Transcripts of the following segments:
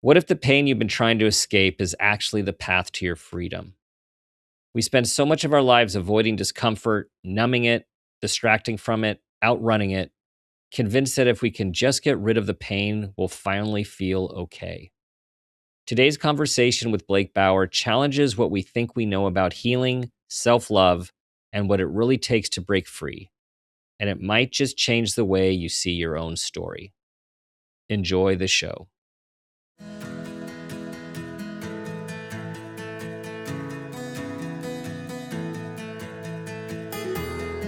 What if the pain you've been trying to escape is actually the path to your freedom? We spend so much of our lives avoiding discomfort, numbing it, distracting from it, outrunning it, convinced that if we can just get rid of the pain, we'll finally feel okay. Today's conversation with Blake Bauer challenges what we think we know about healing, self love, and what it really takes to break free. And it might just change the way you see your own story. Enjoy the show.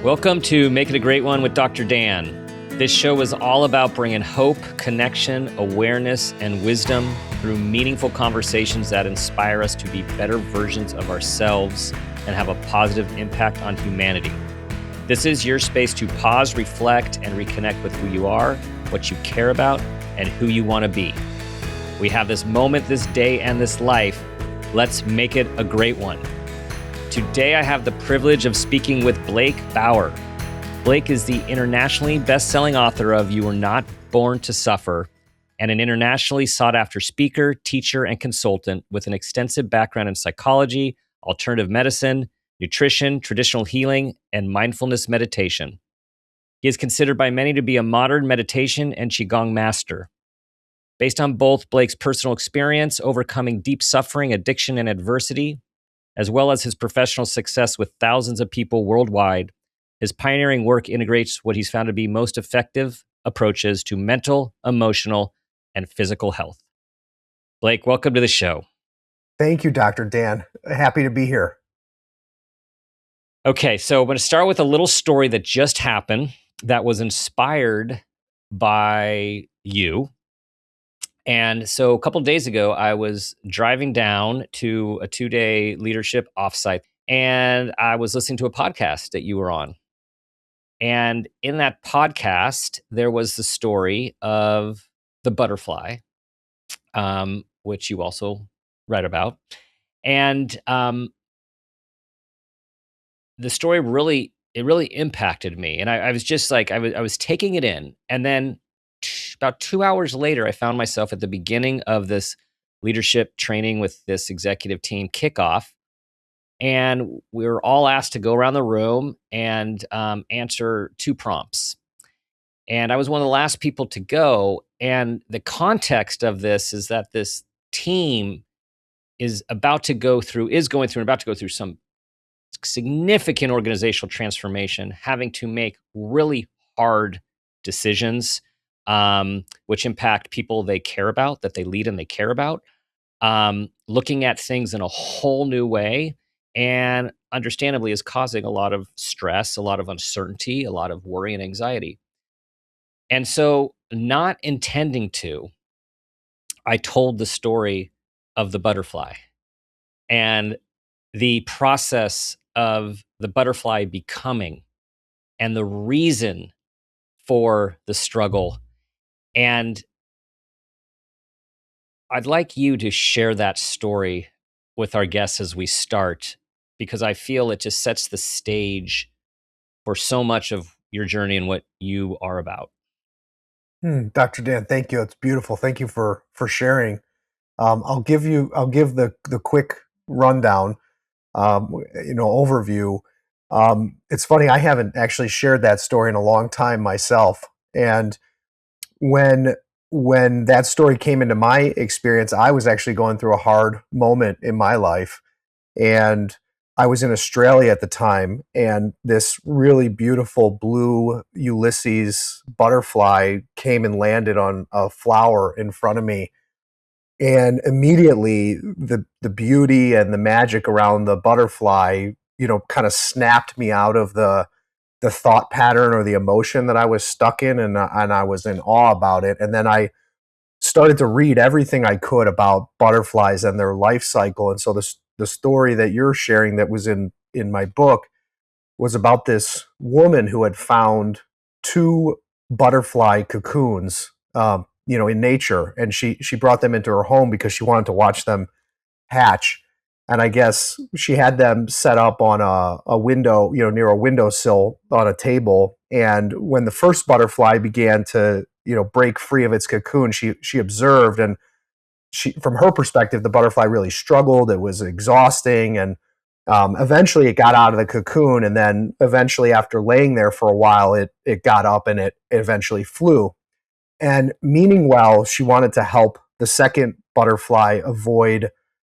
Welcome to Make It a Great One with Dr. Dan. This show is all about bringing hope, connection, awareness, and wisdom through meaningful conversations that inspire us to be better versions of ourselves and have a positive impact on humanity. This is your space to pause, reflect, and reconnect with who you are, what you care about, and who you want to be. We have this moment, this day, and this life. Let's make it a great one. Today, I have the privilege of speaking with Blake Bauer. Blake is the internationally best-selling author of You Were Not Born to Suffer and an internationally sought-after speaker, teacher, and consultant with an extensive background in psychology, alternative medicine, nutrition, traditional healing, and mindfulness meditation. He is considered by many to be a modern meditation and Qigong master. Based on both Blake's personal experience overcoming deep suffering, addiction, and adversity, as well as his professional success with thousands of people worldwide, his pioneering work integrates what he's found to be most effective approaches to mental, emotional, and physical health. Blake, welcome to the show. Thank you, Dr. Dan. Happy to be here. Okay, so I'm going to start with a little story that just happened that was inspired by you. And so a couple of days ago, I was driving down to a 2-day leadership offsite, and I was listening to a podcast that you were on. And in that podcast, there was the story of the butterfly, which you also read about. And the story really impacted me. And I was just like, I was taking it in. And then about 2 hours later, I found myself at the beginning of this leadership training with this executive team kickoff. And we were all asked to go around the room and answer 2 prompts. And I was one of the last people to go. And the context of this is that this team is going through some significant organizational transformation, having to make really hard decisions, which impact people they care about, that they lead and they care about, looking at things in a whole new way, and understandably is causing a lot of stress, a lot of uncertainty, a lot of worry and anxiety. And so, not intending to, I told the story of the butterfly and the process of the butterfly becoming and the reason for the struggle. And I'd like you to share that story with our guests as we start, because I feel it just sets the stage for so much of your journey and what you are about. Dr. Dan, thank you. It's beautiful. Thank you for sharing. I'll give the quick rundown, overview. It's funny, I haven't actually shared that story in a long time myself. And when that story came into my experience, I was actually going through a hard moment in my life. And I was in Australia at the time, and this really beautiful blue Ulysses butterfly came and landed on a flower in front of me. And immediately the beauty and the magic around the butterfly, kind of snapped me out of the thought pattern or the emotion that I was stuck in, and I was in awe about it. And then I started to read everything I could about butterflies and their life cycle. And so the story that you're sharing that was in my book was about this woman who had found 2 butterfly cocoons, in nature, and she brought them into her home because she wanted to watch them hatch. And I guess she had them set up on a window, near a windowsill on a table. And when the first butterfly began to, break free of its cocoon, she observed, and from her perspective, the butterfly really struggled. It was exhausting, and eventually it got out of the cocoon. And then eventually, after laying there for a while, it got up and it eventually flew. And meaning well, she wanted to help the second butterfly avoid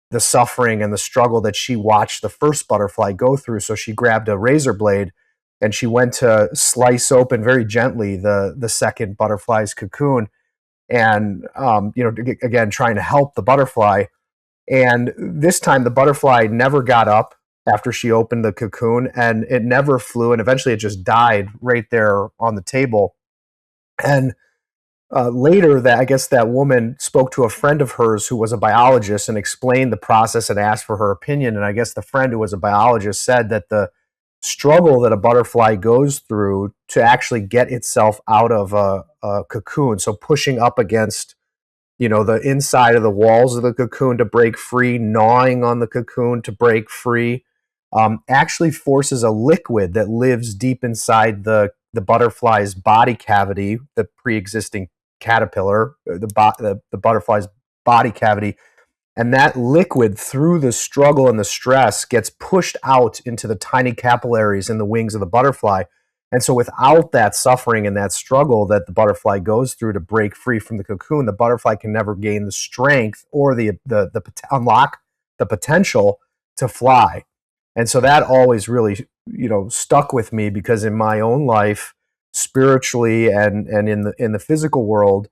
the suffering and the struggle that she watched the first butterfly go through. So she grabbed a razor blade and she went to slice open very gently the second butterfly's cocoon, and again, trying to help the butterfly. And this time the butterfly never got up after she opened the cocoon, and it never flew, and eventually it just died right there on the table. And later, that I guess that woman spoke to a friend of hers who was a biologist and explained the process and asked for her opinion. And I guess the friend who was a biologist said that the struggle that a butterfly goes through to actually get itself out of a cocoon, so pushing up against the inside of the walls of the cocoon to break free, gnawing on the cocoon to break free, actually forces a liquid that lives deep inside the butterfly's body cavity, the pre-existing caterpillar, the butterfly's body cavity, and that liquid, through the struggle and the stress, gets pushed out into the tiny capillaries in the wings of the butterfly. And so without that suffering and that struggle that the butterfly goes through to break free from the cocoon, the butterfly can never gain the strength or the unlock the potential to fly. And so that always really, stuck with me, because in my own life, spiritually and in the physical world,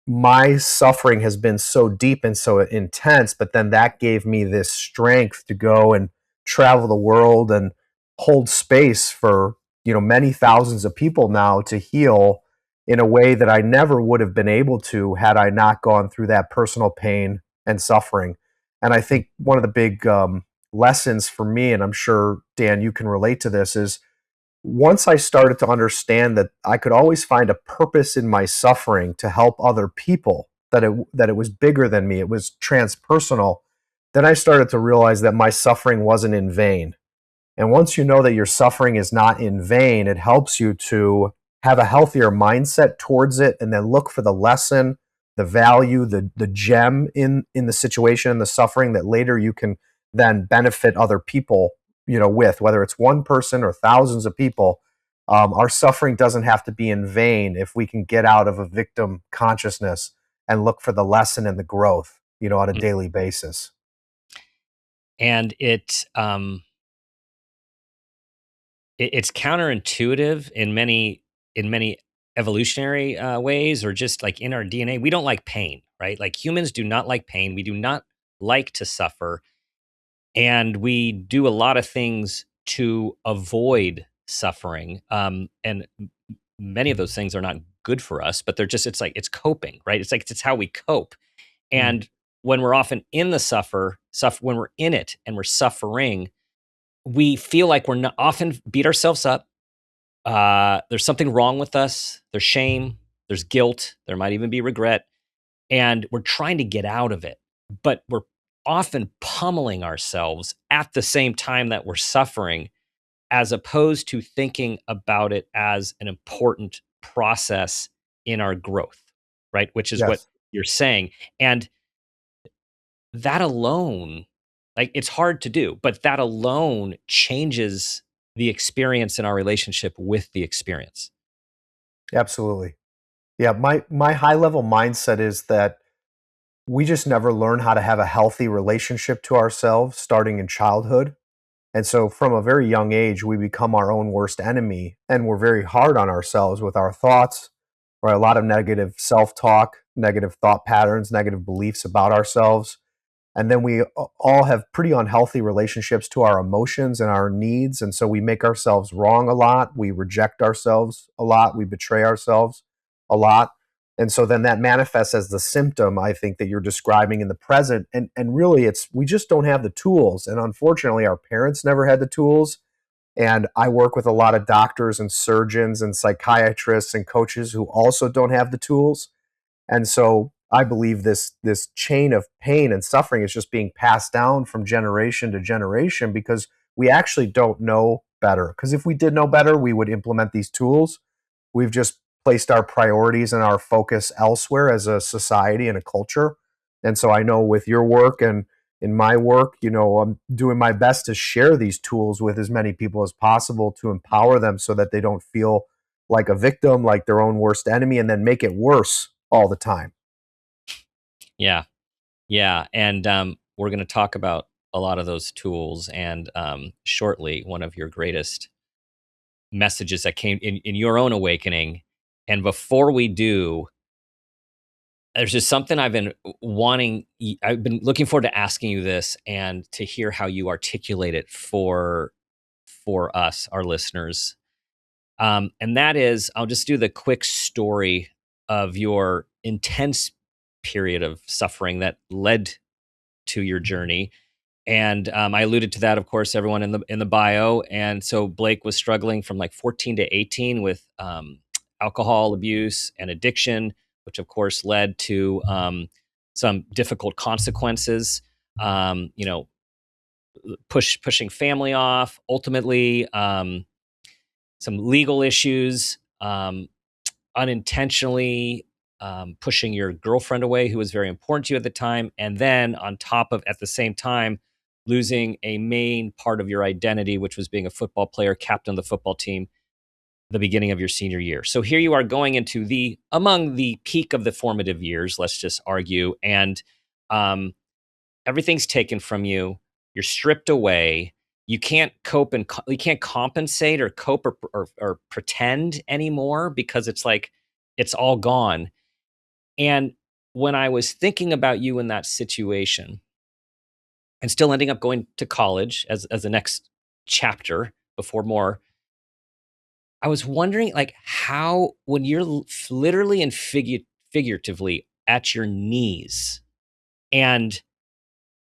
my suffering has been so deep and so intense, but then that gave me this strength to go and travel the world and hold space for, many thousands of people now to heal in a way that I never would have been able to had I not gone through that personal pain and suffering. And I think one of the big lessons for me, and I'm sure, Dan, you can relate to this, is once I started to understand that I could always find a purpose in my suffering to help other people, that it was bigger than me, it was transpersonal, then I started to realize that my suffering wasn't in vain. And once you know that your suffering is not in vain, it helps you to have a healthier mindset towards it, and then look for the lesson, the value, the gem in the situation and the suffering that later you can then benefit other people, with, whether it's one person or thousands of people. Our suffering doesn't have to be in vain if we can get out of a victim consciousness and look for the lesson and the growth, on a daily basis. And it's counterintuitive in many evolutionary ways, or just like in our DNA. We don't like pain, right? Like, humans do not like pain. We do not like to suffer, and we do a lot of things to avoid suffering. And many of those things are not good for us, but it's like it's coping, right? It's like it's how we cope. Mm. And when we're often in the when we're in it and we're suffering, we feel like we're not, often beat ourselves up. There's something wrong with us. There's shame. There's guilt. There might even be regret, and we're trying to get out of it. But we're often pummeling ourselves at the same time that we're suffering, as opposed to thinking about it as an important process in our growth, right? Which is what Yes, you're saying. And that alone, like, it's hard to do, but that alone changes the experience in our relationship with the experience. absolutely. Yeah, my high level mindset is that we just never learn how to have a healthy relationship to ourselves starting in childhood. And so from a very young age, we become our own worst enemy, and we're very hard on ourselves with our thoughts, or a lot of negative self-talk, negative thought patterns, negative beliefs about ourselves. And then we all have pretty unhealthy relationships to our emotions and our needs. And so we make ourselves wrong a lot. We reject ourselves a lot. We betray ourselves a lot. And so then that manifests as the symptom, I think, that you're describing in the present. And really, we just don't have the tools. And unfortunately, our parents never had the tools. And I work with a lot of doctors and surgeons and psychiatrists and coaches who also don't have the tools. And so I believe this chain of pain and suffering is just being passed down from generation to generation, because we actually don't know better. Because if we did know better, we would implement these tools. We've just placed our priorities and our focus elsewhere as a society and a culture. And so I know with your work and in my work, I'm doing my best to share these tools with as many people as possible to empower them so that they don't feel like a victim, like their own worst enemy, and then make it worse all the time. Yeah. Yeah. And we're going to talk about a lot of those tools. And shortly, one of your greatest messages that came in your own awakening. And before we do, there's just something I've been looking forward to asking you this and to hear how you articulate it for us, our listeners. And that is, I'll just do the quick story of your intense period of suffering that led to your journey. And I alluded to that, of course, everyone in the bio. And so Blake was struggling from like 14 to 18 with alcohol abuse and addiction, which of course led to some difficult consequences. You know, pushing family off, ultimately some legal issues, unintentionally pushing your girlfriend away, who was very important to you at the time, and then on top of, at the same time, losing a main part of your identity, which was being a football player, captain of the football team, the beginning of your senior year. So here you are going into among the peak of the formative years, let's just argue, and um, everything's taken from you. You're stripped away. You can't cope and you can't compensate or cope or pretend anymore because it's like it's all gone. And when I was thinking about you in that situation and still ending up going to college as the next chapter before more, I was wondering like how when you're literally and figuratively at your knees and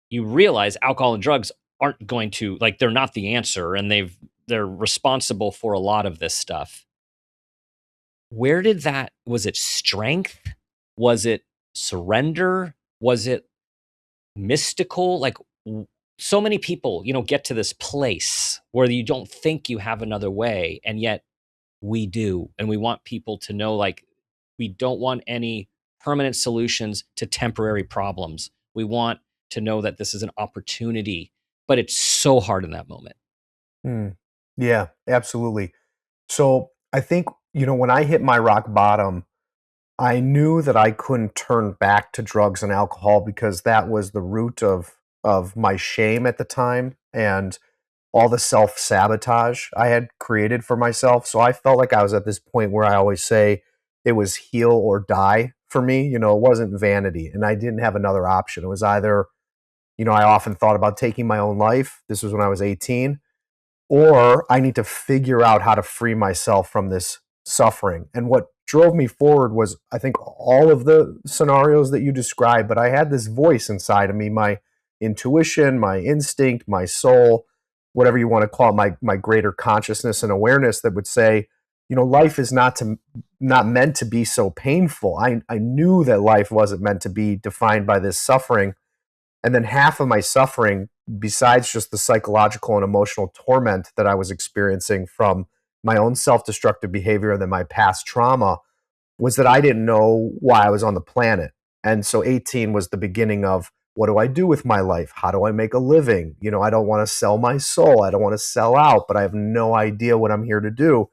you realize alcohol and drugs aren't going to like they're not the answer and they're responsible for a lot of this stuff. Where did that was it strength? Was it surrender? Was it mystical? Like so many people, get to this place where you don't think you have another way and yet we do. And we want people to know like we don't want any permanent solutions to temporary problems. We want to know that this is an opportunity, but it's so hard in that moment. Hmm. Yeah, absolutely. So I think, when I hit my rock bottom, I knew that I couldn't turn back to drugs and alcohol because that was the root of my shame at the time and all the self-sabotage I had created for myself. So I felt like I was at this point where I always say it was heal or die for me. It wasn't vanity and I didn't have another option. It was either, I often thought about taking my own life. This was when I was 18, or I need to figure out how to free myself from this suffering. And what drove me forward was, I think, all of the scenarios that you described, but I had this voice inside of me, my intuition, my instinct, my soul, whatever you want to call it, my greater consciousness and awareness that would say, life is not meant to be so painful. I knew that life wasn't meant to be defined by this suffering. And then half of my suffering, besides just the psychological and emotional torment that I was experiencing from my own self destructive behavior and then my past trauma, was that I didn't know why I was on the planet. And so 18 was the beginning of what do I do with my life? How do I make a living? I don't want to sell my soul. I don't want to sell out, but I have no idea what I'm here to do.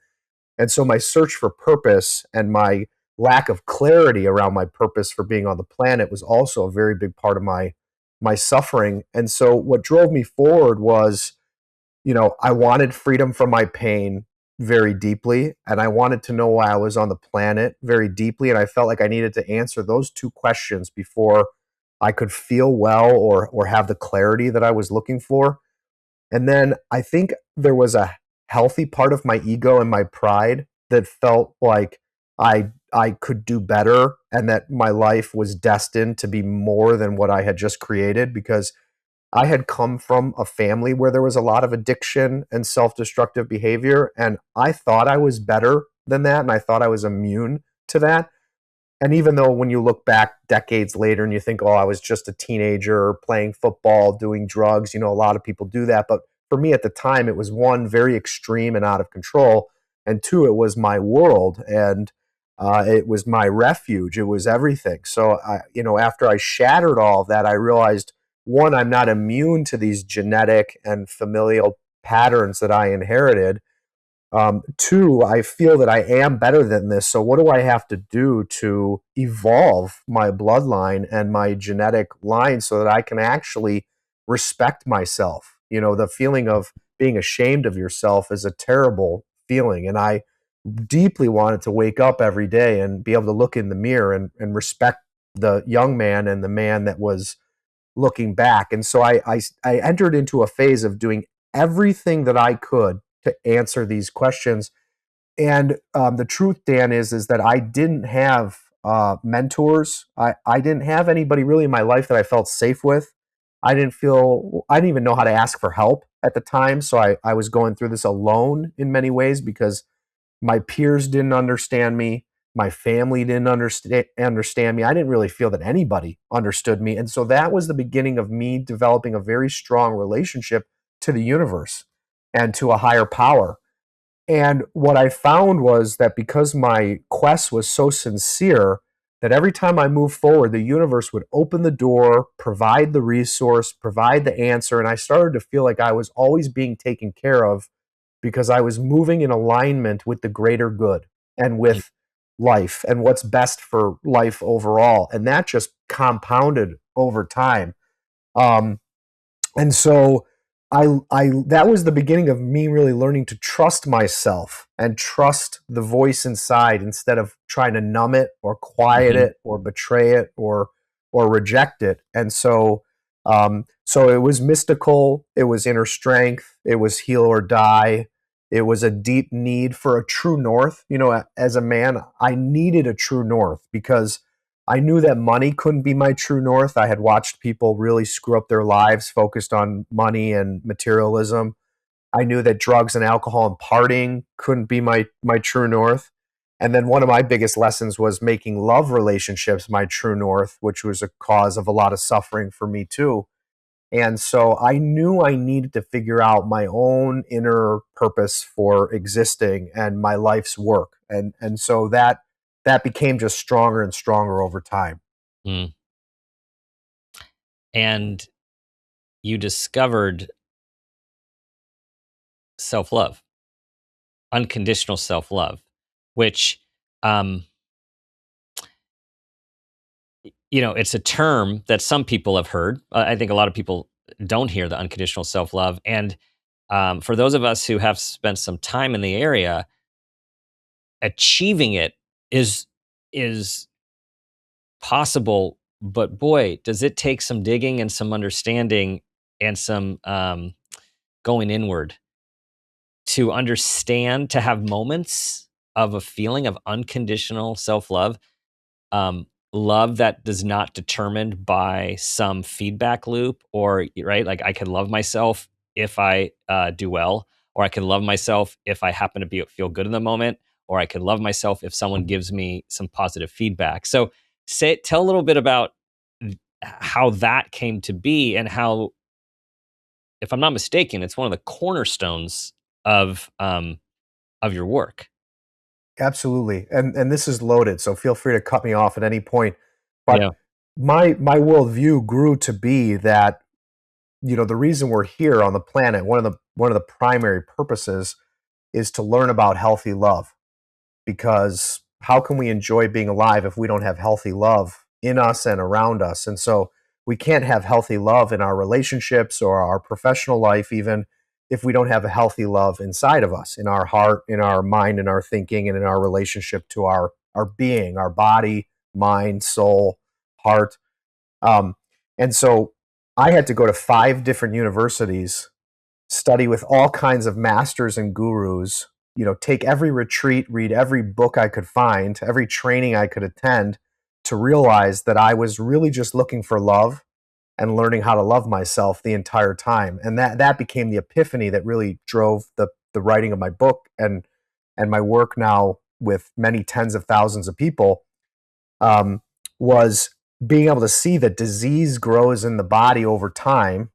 And so my search for purpose and my lack of clarity around my purpose for being on the planet was also a very big part of my suffering. And so what drove me forward was, I wanted freedom from my pain very deeply, and I wanted to know why I was on the planet very deeply. And I felt like I needed to answer those two questions before I could feel well or have the clarity that I was looking for. And then I think there was a healthy part of my ego and my pride that felt like I could do better and that my life was destined to be more than what I had just created, because I had come from a family where there was a lot of addiction and self-destructive behavior, and I thought I was better than that and I thought I was immune to that. And even though when you look back decades later and you think, oh, I was just a teenager playing football, doing drugs, a lot of people do that. But for me at the time, it was one, very extreme and out of control. And two, it was my world. And It was my refuge. It was everything. So after I shattered all of that, I realized, one, I'm not immune to these genetic and familial patterns that I inherited. Two, I feel that I am better than this. So what do I have to do to evolve my bloodline and my genetic line so that I can actually respect myself? The feeling of being ashamed of yourself is a terrible feeling. And I deeply wanted to wake up every day and be able to look in the mirror and respect the young man and the man that was looking back. And so I entered into a phase of doing everything that I could to answer these questions. And the truth, Dan, is that I didn't have mentors. I didn't have anybody really in my life that I felt safe with. I didn't even know how to ask for help at the time. So I was going through this alone in many ways because my peers didn't understand me. My family didn't understand me. I didn't really feel that anybody understood me. And so that was the beginning of me developing a very strong relationship to the universe and to a higher power. And what I found was that because my quest was so sincere, that every time I moved forward, the universe would open the door, provide the resource, provide the answer. And I started to feel like I was always being taken care of because I was moving in alignment with the greater good and with life and what's best for life overall. And that just compounded over time. Um, and so I that was the beginning of me really learning to trust myself and trust the voice inside instead of trying to numb it or quiet Mm-hmm. it or betray it or reject it. And so it was mystical, it was inner strength, it was heal or die. It was a deep need for a true north. As a man, I needed a true north because I knew that money couldn't be my true north. I had watched people really screw up their lives focused on money and materialism. I knew that drugs and alcohol and partying couldn't be my true north. And then one of my biggest lessons was making love relationships my true north, which was a cause of a lot of suffering for me too. And so I knew I needed to figure out my own inner purpose for existing and my life's work. And so that became just stronger and stronger over time. Mm. And you discovered self love, unconditional self love, which, um, it's a term that some people have heard. I think a lot of people don't hear the unconditional self love. And for those of us who have spent some time in the area, achieving it is possible. But boy, does it take some digging and some understanding and some going inward to understand, to have moments of a feeling of unconditional self love, love that is not determined by some feedback loop, or right, like I can love myself if I do well, or I can love myself if I happen to feel good in the moment, or I can love myself if someone gives me some positive feedback. So, tell a little bit about how that came to be, and how, if I'm not mistaken, it's one of the cornerstones of your work. Absolutely. And this is loaded, so feel free to cut me off at any point. But Yeah. my worldview grew to be that, the reason we're here on the planet, one of the primary purposes is to learn about healthy love. Because how can we enjoy being alive if we don't have healthy love in us and around us? And so we can't have healthy love in our relationships or our professional life, even if we don't have a healthy love inside of us, in our heart, in our mind, in our thinking, and in our relationship to our being, our body, mind, soul, heart. Um, and so I had to go to 5 different universities, study with all kinds of masters and gurus, take every retreat, read every book I could find, every training I could attend, to realize that I was really just looking for love and learning how to love myself the entire time. And that became the epiphany that really drove the writing of my book and my work now with many tens of thousands of people, um, was being able to see that disease grows in the body over time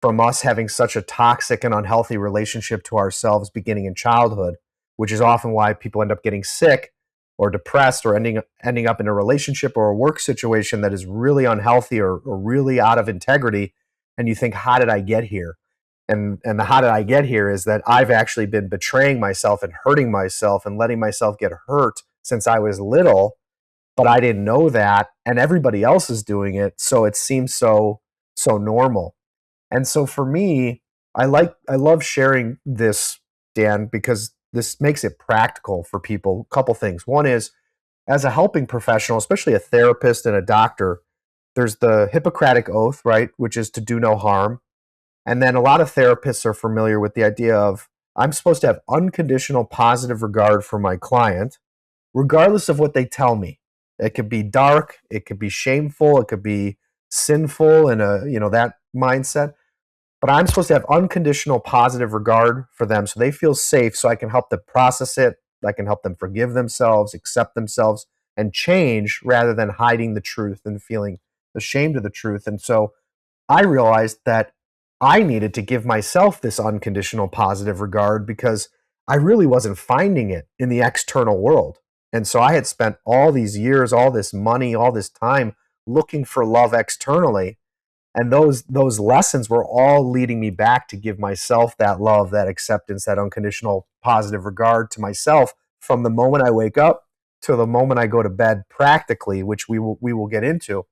from us having such a toxic and unhealthy relationship to ourselves beginning in childhood, which is often why people end up getting sick or depressed or ending up in a relationship or a work situation that is really unhealthy or really out of integrity, and you think, how did I get here? And the how did I get here is that I've actually been betraying myself and hurting myself and letting myself get hurt since I was little, but I didn't know that, and everybody else is doing it, so it seems so normal. And so for me, I love sharing this, Dan, because this makes it practical for people. A couple things. One is, as a helping professional, especially a therapist and a doctor, there's the Hippocratic Oath, right, which is to do no harm. And then a lot of therapists are familiar with the idea of, I'm supposed to have unconditional positive regard for my client, regardless of what they tell me. It could be dark, it could be shameful, it could be sinful in a, that mindset. But I'm supposed to have unconditional positive regard for them so they feel safe, so I can help them process it. I can help them forgive themselves, accept themselves, and change rather than hiding the truth and feeling ashamed of the truth. And so I realized that I needed to give myself this unconditional positive regard because I really wasn't finding it in the external world. And so I had spent all these years, all this money, all this time looking for love externally, and those lessons were all leading me back to give myself that love, that acceptance, that unconditional positive regard to myself from the moment I wake up to the moment I go to bed, practically, which we will get into.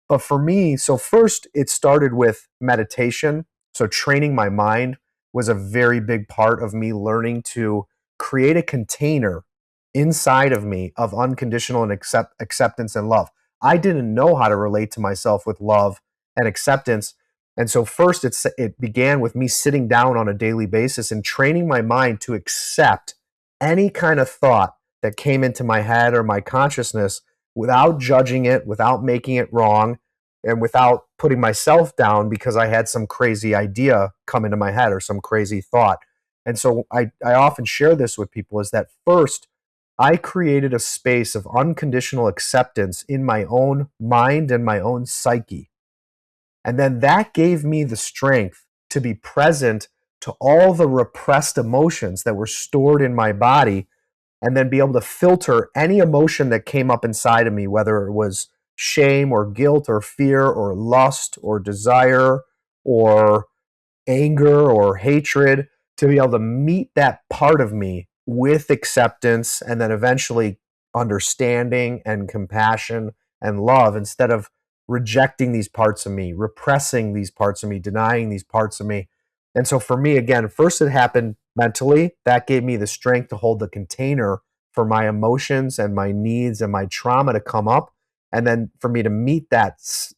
But for me, so first it started with meditation. So training my mind was a very big part of me learning to create a container inside of me of unconditional and acceptance and love. I didn't know how to relate to myself with love and acceptance. And so first it began with me sitting down on a daily basis and training my mind to accept any kind of thought that came into my head or my consciousness without judging it, without making it wrong, and without putting myself down because I had some crazy idea come into my head or some crazy thought. And so I often share this with people, is that first, I created a space of unconditional acceptance in my own mind and my own psyche. And then that gave me the strength to be present to all the repressed emotions that were stored in my body, and then be able to filter any emotion that came up inside of me, whether it was shame or guilt or fear or lust or desire or anger or hatred, to be able to meet that part of me with acceptance and then eventually understanding and compassion and love, instead of rejecting these parts of me, repressing these parts of me, denying these parts of me. And so for me, again, first it happened mentally. That gave me the strength to hold the container for my emotions and my needs and my trauma to come up. And then for me to meet that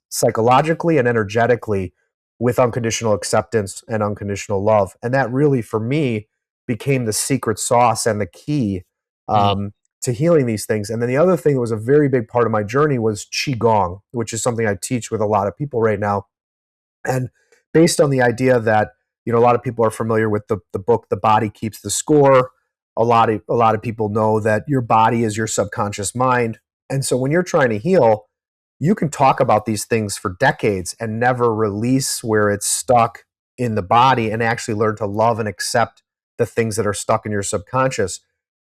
psychologically and energetically with unconditional acceptance and unconditional love. And that really, for me, became the secret sauce and the key Mm. to healing these things. And then the other thing that was a very big part of my journey was Qigong, which is something I teach with a lot of people right now. And based on the idea that, a lot of people are familiar with the book, The Body Keeps the Score. A lot of people know that your body is your subconscious mind. And so when you're trying to heal, you can talk about these things for decades and never release where it's stuck in the body, and actually learn to love and accept the things that are stuck in your subconscious.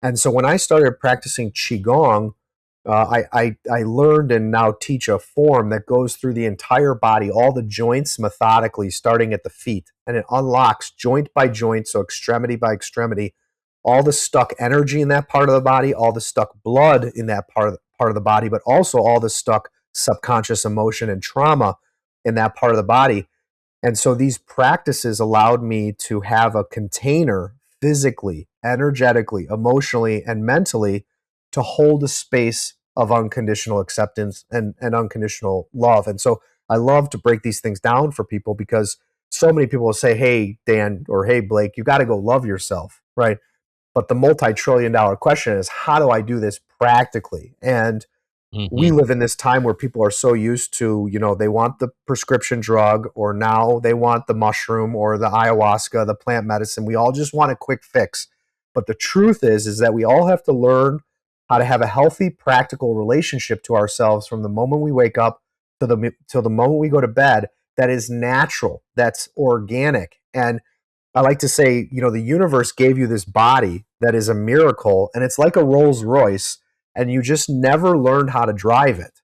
And so when I started practicing Qigong, I learned and now teach a form that goes through the entire body, all the joints methodically, starting at the feet. And it unlocks joint by joint, so extremity by extremity, all the stuck energy in that part of the body, all the stuck blood in that part of the body, but also all the stuck subconscious emotion and trauma in that part of the body. And so these practices allowed me to have a container physically, energetically, emotionally, and mentally to hold a space of unconditional acceptance and unconditional love. And so I love to break these things down for people, because so many people will say, hey, Dan, or hey, Blake, you got to go love yourself, right? But the multi-trillion dollar question is, how do I do this practically? And we Hmm. live in this time where people are so used to, they want the prescription drug, or now they want the mushroom or the ayahuasca, the plant medicine. We all just want a quick fix. But the truth is that we all have to learn how to have a healthy, practical relationship to ourselves from the moment we wake up to till the moment we go to bed, that is natural, that's organic. And I like to say, the universe gave you this body that is a miracle, and it's like a Rolls Royce, and you just never learned how to drive it.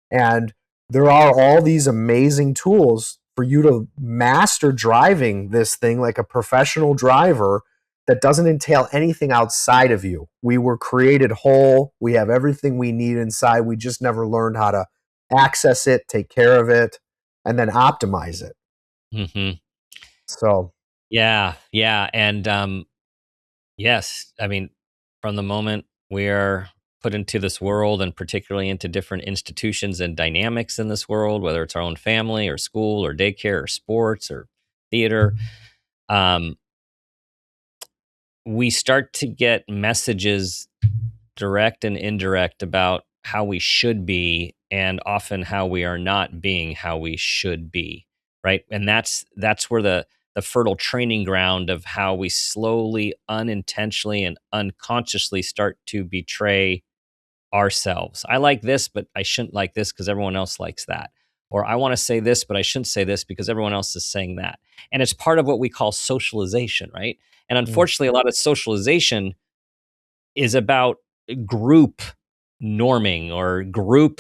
And there are all these amazing tools for you to master driving this thing like a professional driver that doesn't entail anything outside of you. We were created whole. We have everything we need inside. We just never learned how to access it, take care of it, and then optimize it. Hmm. So, Yeah, yeah, and yes, I mean, from the moment we are put into this world, and particularly into different institutions and dynamics in this world, whether it's our own family or school or daycare or sports or theater, um, we start to get messages, direct and indirect, about how we should be, and often how we are not being how we should be, right? And that's where the fertile training ground of how we slowly, unintentionally, and unconsciously start to betray ourselves. I like this, but I shouldn't like this because everyone else likes that. Or I want to say this, but I shouldn't say this because everyone else is saying that. And it's part of what we call socialization, right? And mm, unfortunately, a lot of socialization is about group norming, or group,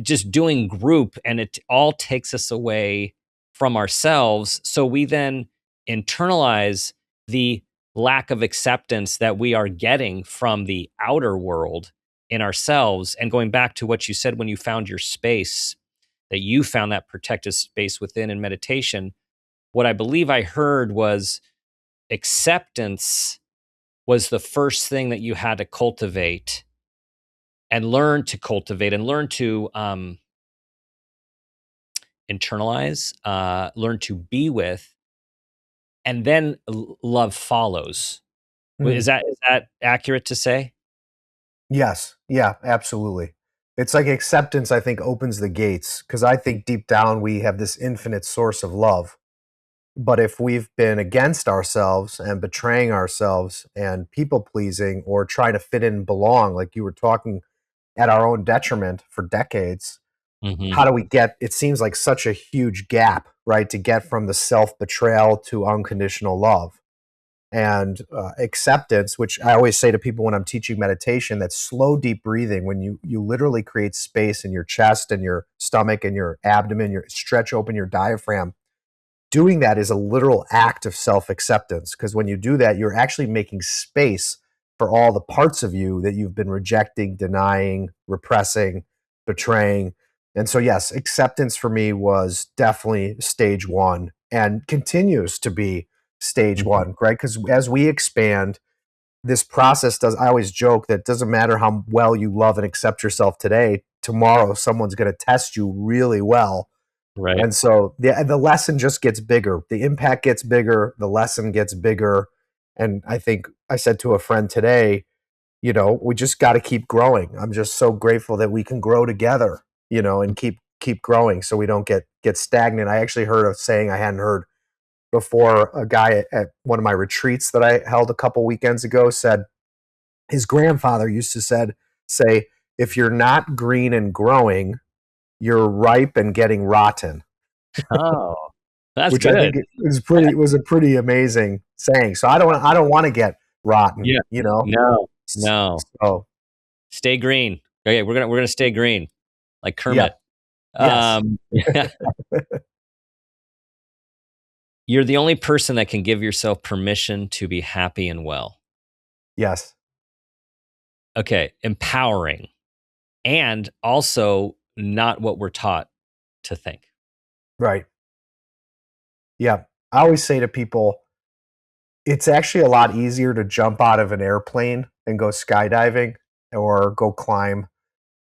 just doing group, and it all takes us away from ourselves. So we then internalize the lack of acceptance that we are getting from the outer world in ourselves. And going back to what you said, when you found your space, that you found that protective space within in meditation, what I believe I heard was acceptance was the first thing that you had to cultivate and learn to cultivate, and learn to internalize, learn to be with, and then love follows. mm. Is that accurate to say? Yes. Yeah, absolutely. It's like acceptance, I think, opens the gates because I think deep down we have this infinite source of love. But if we've been against ourselves and betraying ourselves and people pleasing or trying to fit in and belong, like you were talking, at our own detriment for decades, Hmm. how do we get, it seems like such a huge gap, right? To get from the self betrayal to unconditional love and acceptance, which I always say to people when I'm teaching meditation, that slow, deep breathing, when you literally create space in your chest and your stomach and your abdomen, you stretch open your diaphragm. Doing that is a literal act of self acceptance because when you do that, you're actually making space for all the parts of you that you've been rejecting, denying, repressing, betraying. And so, yes, acceptance for me was definitely stage one and continues to be stage Hmm. one, right? Because as we expand, this process does, I always joke that it doesn't matter how well you love and accept yourself today, tomorrow someone's going to test you really well, Right. and so the lesson just gets bigger. The impact gets bigger. The lesson gets bigger. And I think I said to a friend today, we just got to keep growing. I'm just so grateful that we can grow together, and keep growing so we don't get stagnant. I actually heard a saying I hadn't heard before. A guy at one of my retreats that I held a couple weekends ago said his grandfather used to say, if you're not green and growing, you're ripe and getting rotten, Oh, that's which I good. think was a pretty amazing saying. So I don't want to get rotten, Yeah. No, no. So Stay green. Okay, we're gonna stay green, like yeah, Kermit. yes, You're the only person that can give yourself permission to be happy and well. yes, Okay, empowering, and also not what we're taught to think. right, yeah. I always say to people, it's actually a lot easier to jump out of an airplane and go skydiving or go climb,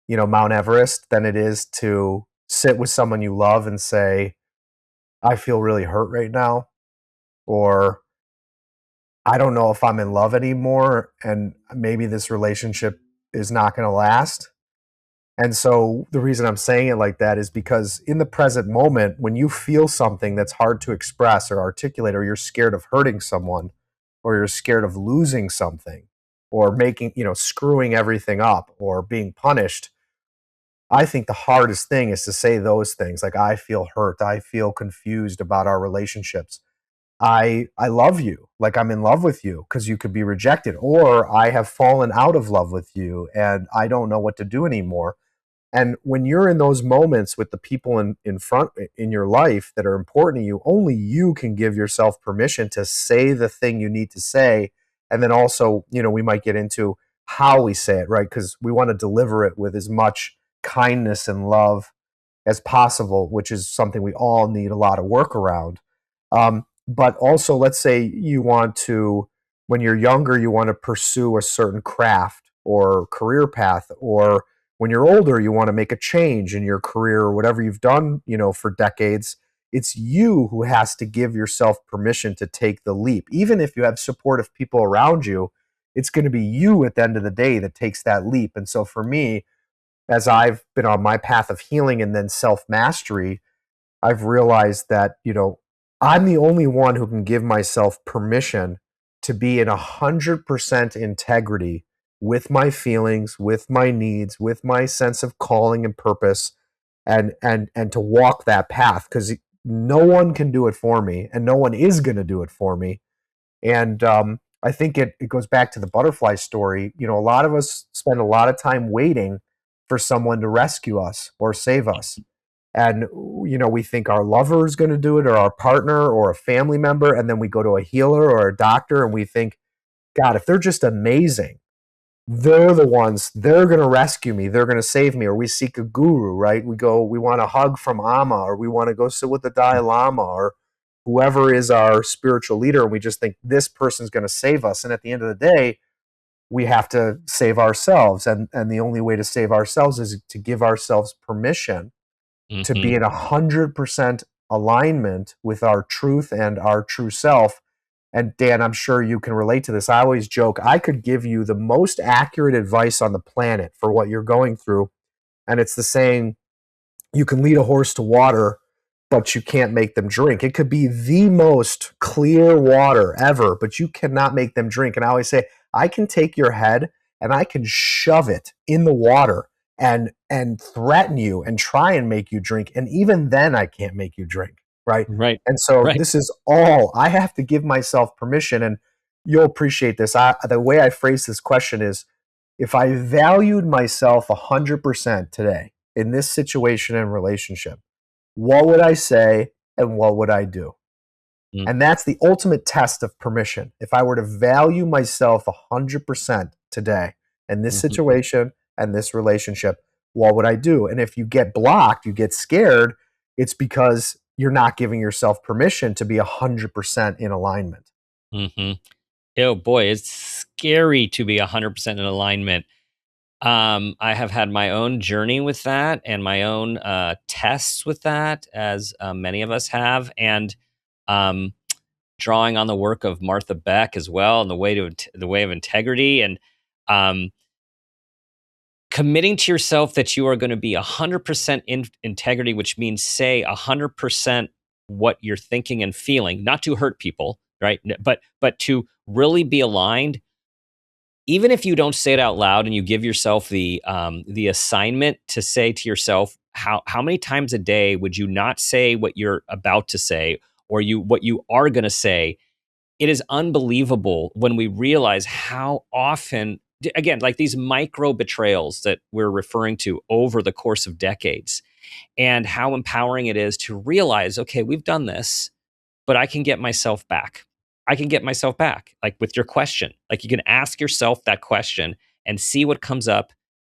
Mount Everest than it is to sit with someone you love and say, I feel really hurt right now, or I don't know if I'm in love anymore, and maybe this relationship is not going to last. And so the reason I'm saying it like that is because in the present moment, when you feel something that's hard to express or articulate, or you're scared of hurting someone, or you're scared of losing something, or making, screwing everything up, or being punished, I think the hardest thing is to say those things like, I feel hurt, I feel confused about our relationships. I love you, like I'm in love with you, because you could be rejected, or I have fallen out of love with you and I don't know what to do anymore. And when you're in those moments with the people in front in your life that are important to you, only you can give yourself permission to say the thing you need to say. And then also, we might get into how we say it, right? Because we want to deliver it with as much kindness and love as possible, which is something we all need a lot of work around. But also, let's say you want to, when you're younger, you want to pursue a certain craft or career path, or when you're older, you want to make a change in your career or whatever you've done, for decades. It's you who has to give yourself permission to take the leap. Even if you have supportive people around you, it's going to be you at the end of the day that takes that leap. And so for me, as I've been on my path of healing and then self mastery, I've realized that, I'm the only one who can give myself permission to be in 100% integrity with my feelings, with my needs, with my sense of calling and purpose, and to walk that path, because no one can do it for me and no one is going to do it for me. And I think it goes back to the butterfly story. A lot of us spend a lot of time waiting for someone to rescue us or save us. And, we think our lover is going to do it, or our partner, or a family member. And then we go to a healer or a doctor and we think, God, if they're just amazing, they're the ones, they're going to rescue me, they're going to save me. Or we seek a guru, right? We want a hug from Amma, or we want to go sit with the Dalai Lama, or whoever is our spiritual leader. And we just think this person's going to save us. And at the end of the day, we have to save ourselves. And the only way to save ourselves is to give ourselves permission to be in 100% alignment with our truth and our true self. And Dan, I'm sure you can relate to this. I always joke, I could give you the most accurate advice on the planet for what you're going through. And it's the saying, you can lead a horse to water, but you can't make them drink. It could be the most clear water ever, but you cannot make them drink. And I always say, I can take your head and I can shove it in the water and threaten you and try and make you drink. And even then I can't make you drink. Right. Right. And so Right. this is all I have to give myself permission. And you'll appreciate this. The way I phrase this question is, if I valued myself 100% today in this situation and relationship, what would I say and what would I do? Mm. And that's the ultimate test of permission. If I were to value myself 100% today in this Mhm. situation and this relationship, what would I do? And if you get blocked, you get scared, it's because you're not giving yourself permission to be 100% in alignment. Mhm. Oh boy, it's scary to be 100% in alignment. I have had my own journey with that and my own tests with that, as many of us have, and um, drawing on the work of Martha Beck as well, and the way of integrity, and um, committing to yourself that you are going to be 100% in integrity, which means say 100% what you're thinking and feeling, not to hurt people, right? But to really be aligned, even if you don't say it out loud and you give yourself the assignment to say to yourself, how many times a day would you not say what you're about to say, or what you are going to say? It is unbelievable when we realize how often, again, like these micro betrayals that we're referring to over the course of decades, and how empowering it is to realize, okay, we've done this, but I can get myself back. I can get myself back. Like with your question, like you can ask yourself that question and see what comes up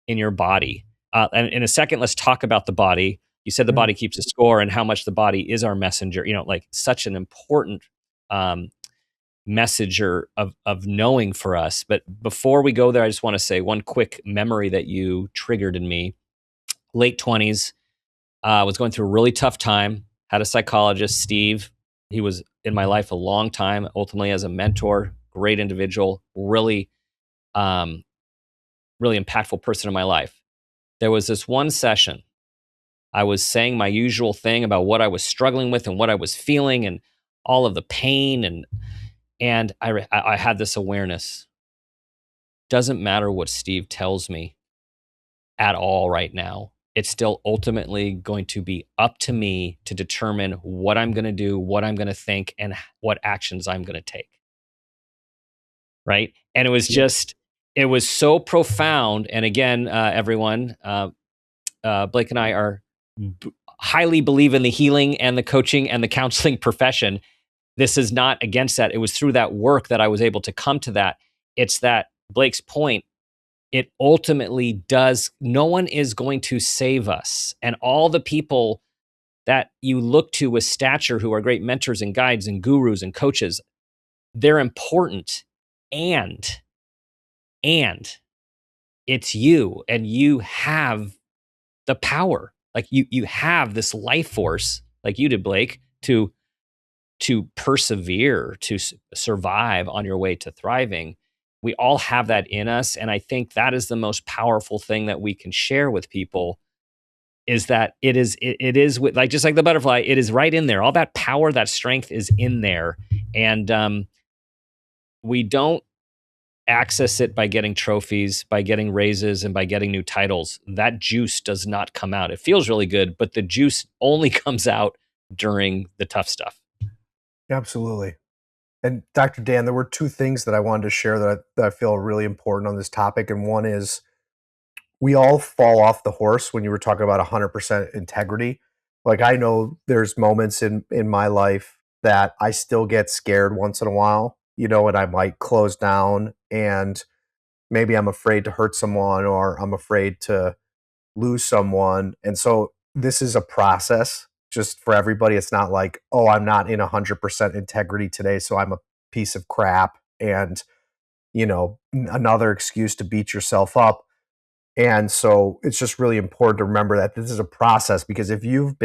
in your body. And in a second, let's talk about the body. You said the Mm. body keeps a score and how much the body is our messenger, like such an important um, messenger of knowing for us. But before we go there, I just want to say one quick memory that you triggered in me. Late 20s, was going through a really tough time. Had a psychologist, Steve. He was in my life a long time, ultimately as a mentor, great individual, um, really impactful person in my life. There was this one session. I was saying my usual thing about what I was struggling with and what I was feeling and all of the pain, and I had this awareness. Doesn't matter what Steve tells me at all right now. it's still ultimately going to be up to me to determine what I'm going to do, what I'm going to think, and what actions I'm going to take. Right. And it was so profound. And again, everyone, Blake and I are highly believe in the healing and the coaching and the counseling profession. This is not against that. It was through that work that I was able to come to that. It's that Blake's point. It ultimately does. No one is going to save us. And all the people that you look to with stature who are great mentors and guides and gurus and coaches, they're important. And it's you, and you have the power. Like you have this life force, like you did, Blake, to persevere, to survive on your way to thriving. We all have that in us, and I think that is the most powerful thing that we can share with people. Is that it is with, like, just like the butterfly, it is right in there. All that power, that strength is in there, and we don't access it by getting trophies, by getting raises, and by getting new titles. That juice does not come out. It feels really good, but the juice only comes out during the tough stuff. Absolutely. And Dr. Dan, there were two things that I wanted to share that I feel are really important on this topic. And one is, we all fall off the horse when you were talking about 100% integrity. Like, I know there's moments in my life that I still get scared once in a while, and I might close down, and maybe I'm afraid to hurt someone, or I'm afraid to lose someone. And so this is a process just for everybody. It's not like, oh, I'm not in 100% integrity today, so I'm a piece of crap, and another excuse to beat yourself up. And so it's just really important to remember that this is a process, because if you've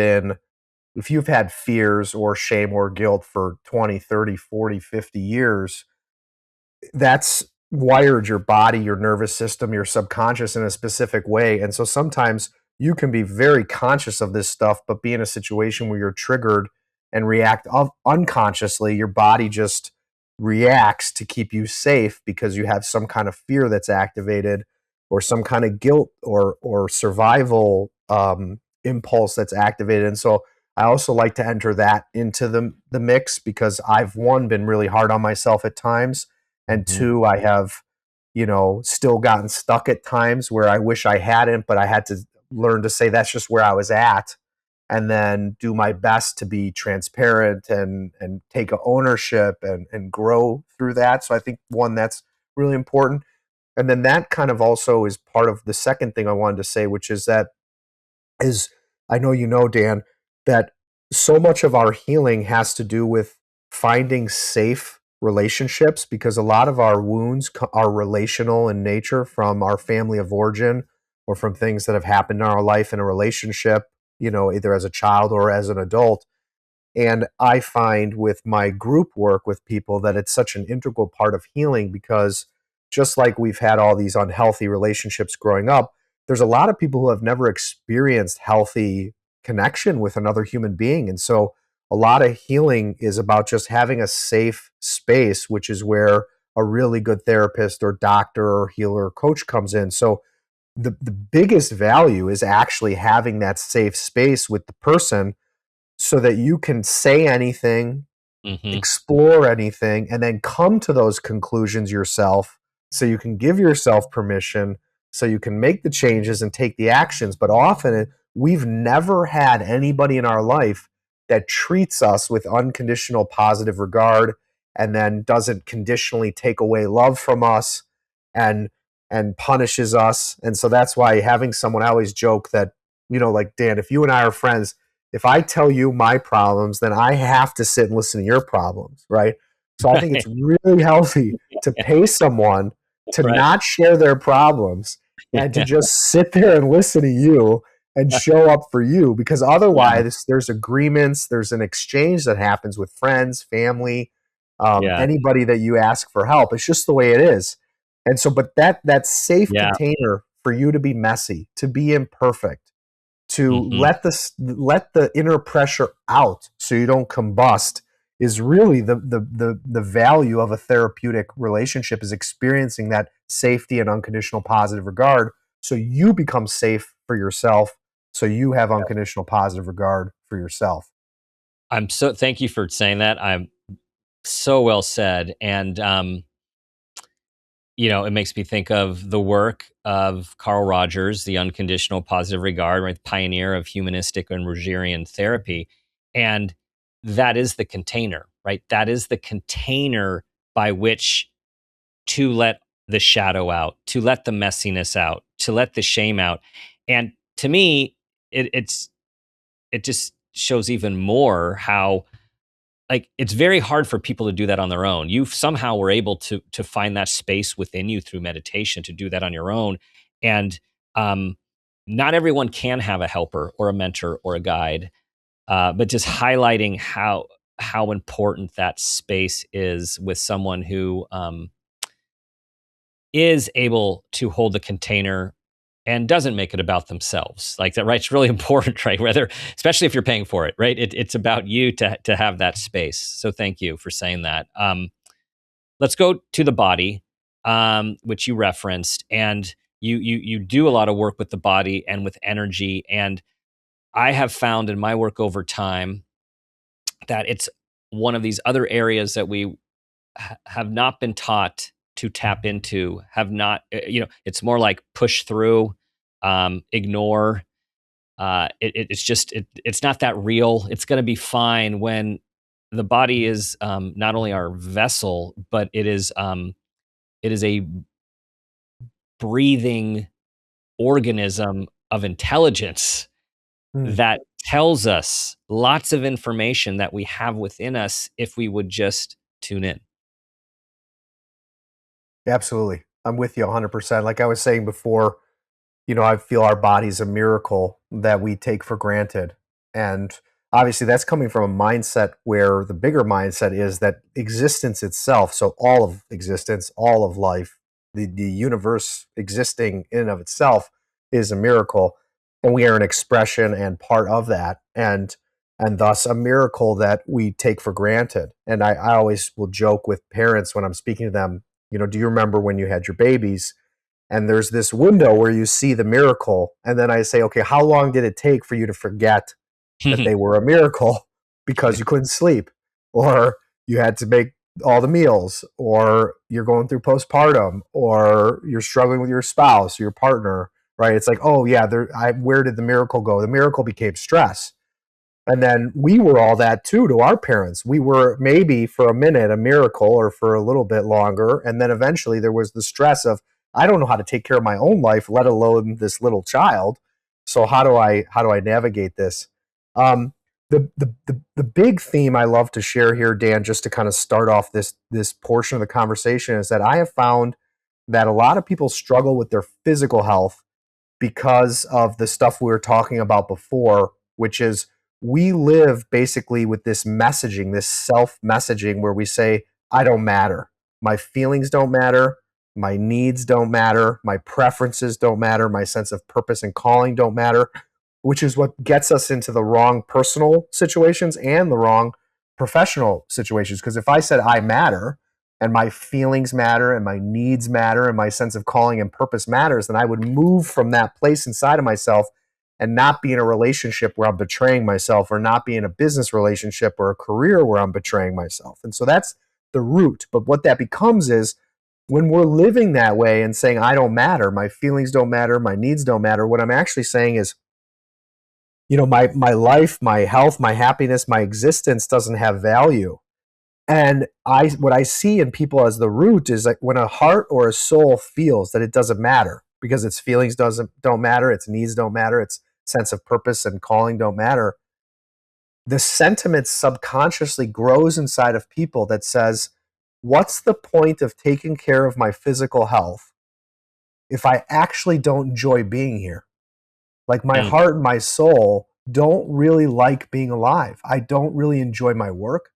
had fears or shame or guilt for 20, 30, 40, 50 years, that's wired your body, your nervous system, your subconscious in a specific way. And so sometimes you can be very conscious of this stuff, but be in a situation where you're triggered and react unconsciously. Your body just reacts to keep you safe because you have some kind of fear that's activated, or some kind of guilt or survival impulse that's activated. And so I also like to enter that into the mix, because I've, one, been really hard on myself at times, and two, I have, still gotten stuck at times where I wish I hadn't, but I had to learn to say that's just where I was at, and then do my best to be transparent and take ownership and grow through that. So I think, one, that's really important. And then that kind of also is part of the second thing I wanted to say, which is that, is, I know Dan, that so much of our healing has to do with finding safe relationships, because a lot of our wounds are relational in nature, from our family of origin, or from things that have happened in our life in a relationship, either as a child or as an adult. And I find with my group work with people that it's such an integral part of healing, because just like we've had all these unhealthy relationships growing up, there's a lot of people who have never experienced healthy connection with another human being. And so a lot of healing is about just having a safe space, which is where a really good therapist or doctor or healer or coach comes in. So the biggest value is actually having that safe space with the person, so that you can say anything, explore anything, and then come to those conclusions yourself, so you can give yourself permission, so you can make the changes and take the actions. But often we've never had anybody in our life that treats us with unconditional positive regard, and then doesn't conditionally take away love from us and punishes us. And so that's why having someone, I always joke that, like, Dan, if you and I are friends, if I tell you my problems, then I have to sit and listen to your problems, right? So I think it's really healthy to pay someone to not share their problems, and to just sit there and listen to you and show up for you, because otherwise there's agreements, there's an exchange that happens with friends, family, anybody that you ask for help. It's just the way it is. And so, but that safe container for you to be messy, to be imperfect, to let the inner pressure out so you don't combust, is really the value of a therapeutic relationship, is experiencing that safety and unconditional positive regard, so you become safe for yourself, so you have unconditional positive regard for yourself. Thank you for saying that. I'm so well said. And, it makes me think of the work of Carl Rogers, the unconditional positive regard, right? Pioneer of humanistic and Rogerian therapy. And that is the container, right? That is the container by which to let the shadow out, to let the messiness out, to let the shame out. And to me, it just shows even more how, like, it's very hard for people to do that on their own. You somehow were able to find that space within you through meditation to do that on your own. And um, not everyone can have a helper or a mentor or a guide, but just highlighting how important that space is with someone who is able to hold the container and doesn't make it about themselves like that, right? It's really important, right? Whether, especially if you're paying for it, right? It's about you to have that space. So thank you for saying that. Let's go to the body, which you referenced, and you do a lot of work with the body and with energy. And I have found in my work over time that it's one of these other areas that we have not been taught to tap into, have not, it's more like push through, ignore. It's not that real. It's going to be fine when the body is not only our vessel, but it is a breathing organism of intelligence Hmm. that tells us lots of information that we have within us if we would just tune in. Absolutely. I'm with you 100%. Like I was saying before, I feel our body's a miracle that we take for granted. And obviously, that's coming from a mindset where the bigger mindset is that existence itself, so all of existence, all of life, the universe existing in and of itself is a miracle. And we are an expression and part of that. And thus a miracle that we take for granted. And I always will joke with parents when I'm speaking to them, do you remember when you had your babies? And there's this window where you see the miracle, and then I say, okay, how long did it take for you to forget that they were a miracle because you couldn't sleep, or you had to make all the meals, or you're going through postpartum, or you're struggling with your spouse or your partner, right? It's like, oh yeah, where did the miracle go? The miracle became stress. And then we were all that too to our parents. We were maybe for a minute a miracle or for a little bit longer. And then eventually there was the stress of, I don't know how to take care of my own life, let alone this little child. So how do I navigate this? The big theme I love to share here, Dan, just to kind of start off this portion of the conversation, is that I have found that a lot of people struggle with their physical health because of the stuff we were talking about before, which is we live basically with this messaging, this self messaging where we say, I don't matter. My feelings don't matter. My needs don't matter. My preferences don't matter. My sense of purpose and calling don't matter, which is what gets us into the wrong personal situations and the wrong professional situations. Because if I said I matter, and my feelings matter and my needs matter and my sense of calling and purpose matters, then I would move from that place inside of myself and not be in a relationship where I'm betraying myself, or not be in a business relationship or a career where I'm betraying myself. And so that's the root. But what that becomes is when we're living that way and saying, I don't matter, my feelings don't matter, my needs don't matter, what I'm actually saying is, my life, my health, my happiness, my existence doesn't have value. And what I see in people as the root is like when a heart or a soul feels that it doesn't matter because its feelings don't matter, its needs don't matter, its sense of purpose and calling don't matter, the sentiment subconsciously grows inside of people that says, what's the point of taking care of my physical health if I actually don't enjoy being here? Like my Mm. heart and my soul don't really like being alive. I don't really enjoy my work.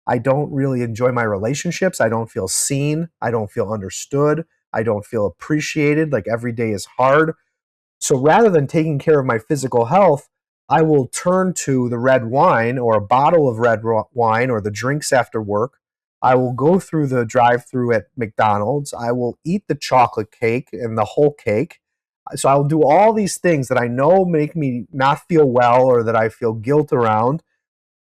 I don't really enjoy my relationships. I don't feel seen. I don't feel understood. I don't feel appreciated. Like every day is hard. So rather than taking care of my physical health, I will turn to the red wine or a bottle of red wine or the drinks after work. I will go through the drive through at McDonald's. I will eat the chocolate cake and the whole cake. So I'll do all these things that I know make me not feel well or that I feel guilt around,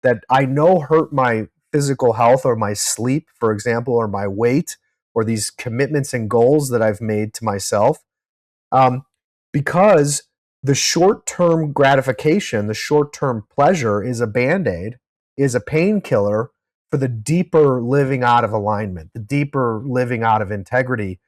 that I know hurt my physical health or my sleep, for example, or my weight, or these commitments and goals that I've made to myself. Um, because the short term gratification, the short term pleasure is a band aid, is a painkiller for the deeper living out of alignment, the deeper living out of integrity.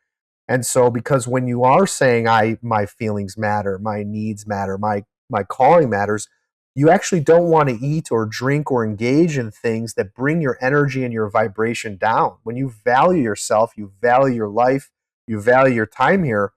And so, because when you are saying, my feelings matter, my needs matter, my calling matters, you actually don't want to eat or drink or engage in things that bring your energy and your vibration down. When you value yourself, you value your life, you value your time here,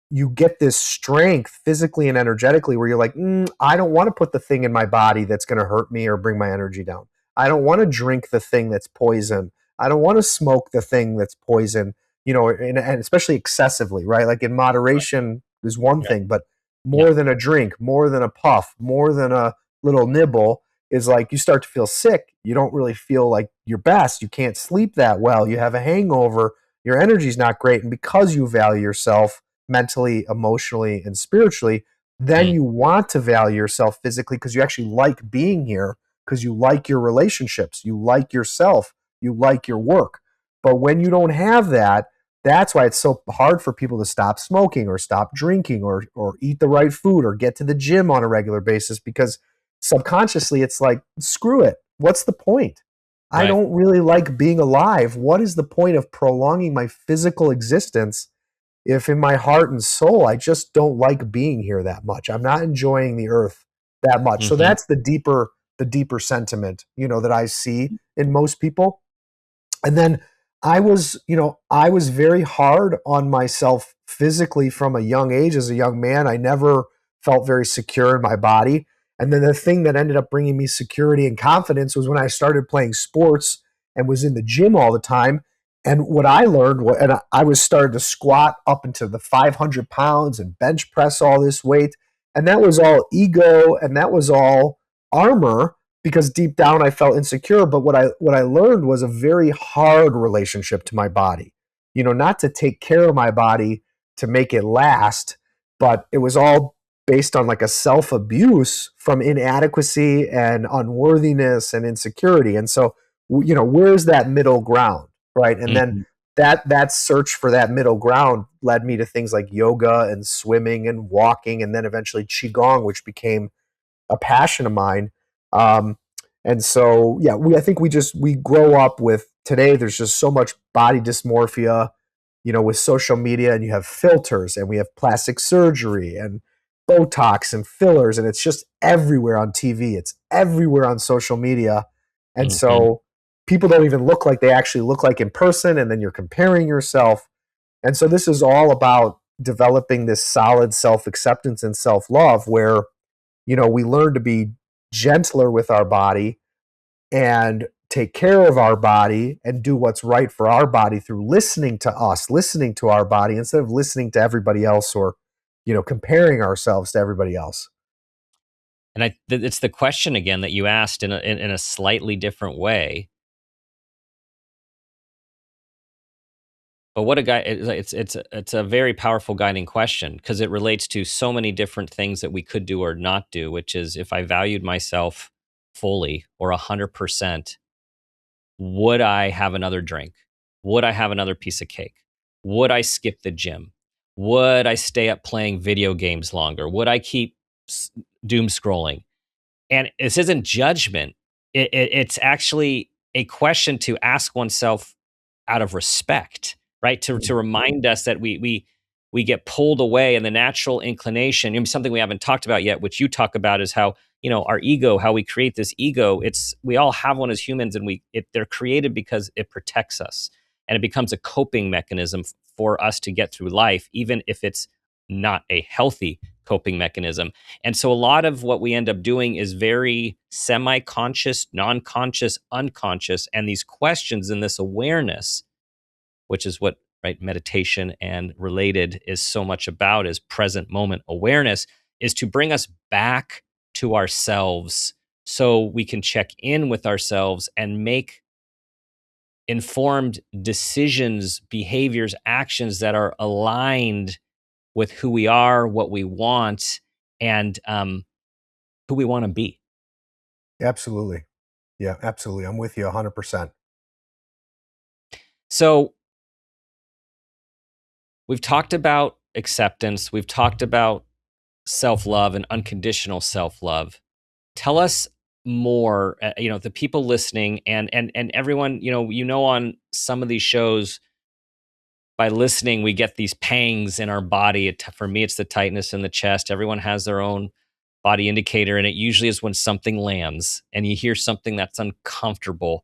you get this strength physically and energetically where you're like, I don't want to put the thing in my body that's going to hurt me or bring my energy down. I don't want to drink the thing that's poison. I don't want to smoke the thing that's poison, and especially excessively, right? Like in moderation is one Yep. thing, but more Yep. than a drink, more than a puff, more than a little nibble is like you start to feel sick. You don't really feel like your best. You can't sleep that well. You have a hangover. Your energy's not great. And because you value yourself, mentally, emotionally, and spiritually, then Mm. you want to value yourself physically because you actually like being here, because you like your relationships, you like yourself, you like your work. But when you don't have that, that's why it's so hard for people to stop smoking or stop drinking or eat the right food or get to the gym on a regular basis, because subconsciously it's like, screw it. What's the point? I Right. don't really like being alive. What is the point of prolonging my physical existence if in my heart and soul I just don't like being here that much? I'm not enjoying the earth that much. So Hmm. that's the deeper sentiment, that I see in most people. And then I was very hard on myself physically from a young age. As a young man, I never felt very secure in my body. And then the thing that ended up bringing me security and confidence was when I started playing sports and was in the gym all the time. And what I learned, and I was started to squat up into the 500 pounds and bench press all this weight. And that was all ego and that was all armor, because deep down I felt insecure. But what I learned was a very hard relationship to my body. Not to take care of my body to make it last, but it was all based on like a self abuse from inadequacy and unworthiness and insecurity. And so, where's that middle ground, right? And then Hmm. that search for that middle ground led me to things like yoga and swimming and walking, and then eventually qigong, which became a passion of mine. Um, and so, yeah, I think we grow up with today. There's just so much body dysmorphia, with social media, and you have filters, and we have plastic surgery and Botox and fillers, and it's just everywhere on TV. It's everywhere on social media, and Hmm. so people don't even look like they actually look like in person, and then you're comparing yourself. And so this is all about developing this solid self acceptance and self love where we learn to be gentler with our body and take care of our body and do what's right for our body through listening to us, listening to our body instead of listening to everybody else or, comparing ourselves to everybody else. And it's the question again that you asked in a slightly different way. But what a guy! It's a very powerful guiding question because it relates to so many different things that we could do or not do. Which is, if I valued myself fully or 100%, would I have another drink? Would I have another piece of cake? Would I skip the gym? Would I stay up playing video games longer? Would I keep doom scrolling? And this isn't judgment. It's actually a question to ask oneself out of respect, right? To remind us that we get pulled away, and the natural inclination. Something we haven't talked about yet, which you talk about, is how our ego, how we create this ego. We all have one as humans, and they're created because it protects us, and it becomes a coping mechanism for us to get through life, even if it's not a healthy coping mechanism. And so a lot of what we end up doing is very semi-conscious, non-conscious, unconscious. And these questions and this awareness, which is what, right, meditation and related is so much about, is present moment awareness, is to bring us back to ourselves so we can check in with ourselves and make informed decisions, behaviors, actions that are aligned with who we are, what we want, and who we want to be. Absolutely. Yeah, absolutely. I'm with you 100%. So we've talked about acceptance. We've talked about self-love and unconditional self-love. Tell us more, the people listening and everyone, on some of these shows, by listening, we get these pangs in our body. For me, it's the tightness in the chest. Everyone has their own body indicator, and it usually is when something lands and you hear something that's uncomfortable.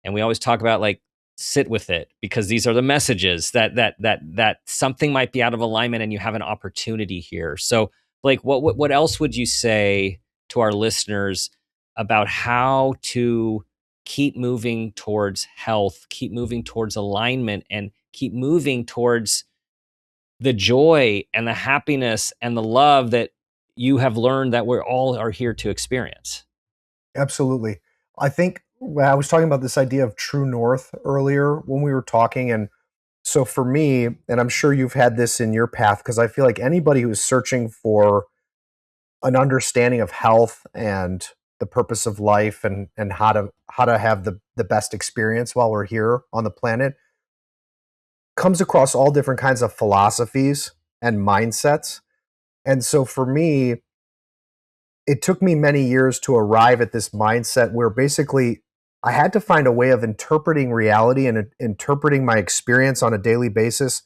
And we always talk about, like, sit with it, because these are the messages that something might be out of alignment and you have an opportunity here. So, Blake, what else would you say to our listeners about how to keep moving towards health, keep moving towards alignment, and keep moving towards the joy and the happiness and the love that you have learned that we're all are here to experience? Absolutely. I think I was talking about this idea of true north earlier when we were talking. And so for me, and I'm sure you've had this in your path, because I feel like anybody who's searching for an understanding of health and the purpose of life and how to have the best experience while we're here on the planet comes across all different kinds of philosophies and mindsets. And so for me, it took me many years to arrive at this mindset where basically I had to find a way of interpreting reality and interpreting my experience on a daily basis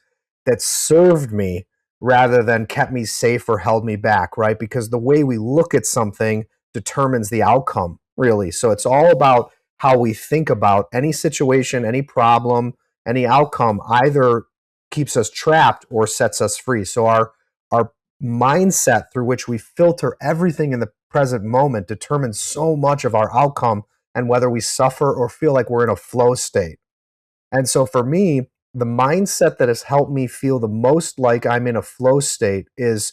that served me rather than kept me safe or held me back, right? Because the way we look at something determines the outcome, really. So it's all about how we think about any situation, any problem, any outcome either keeps us trapped or sets us free. So our mindset through which we filter everything in the present moment determines so much of our outcome and whether we suffer or feel like we're in a flow state. And so for me, the mindset that has helped me feel the most like I'm in a flow state is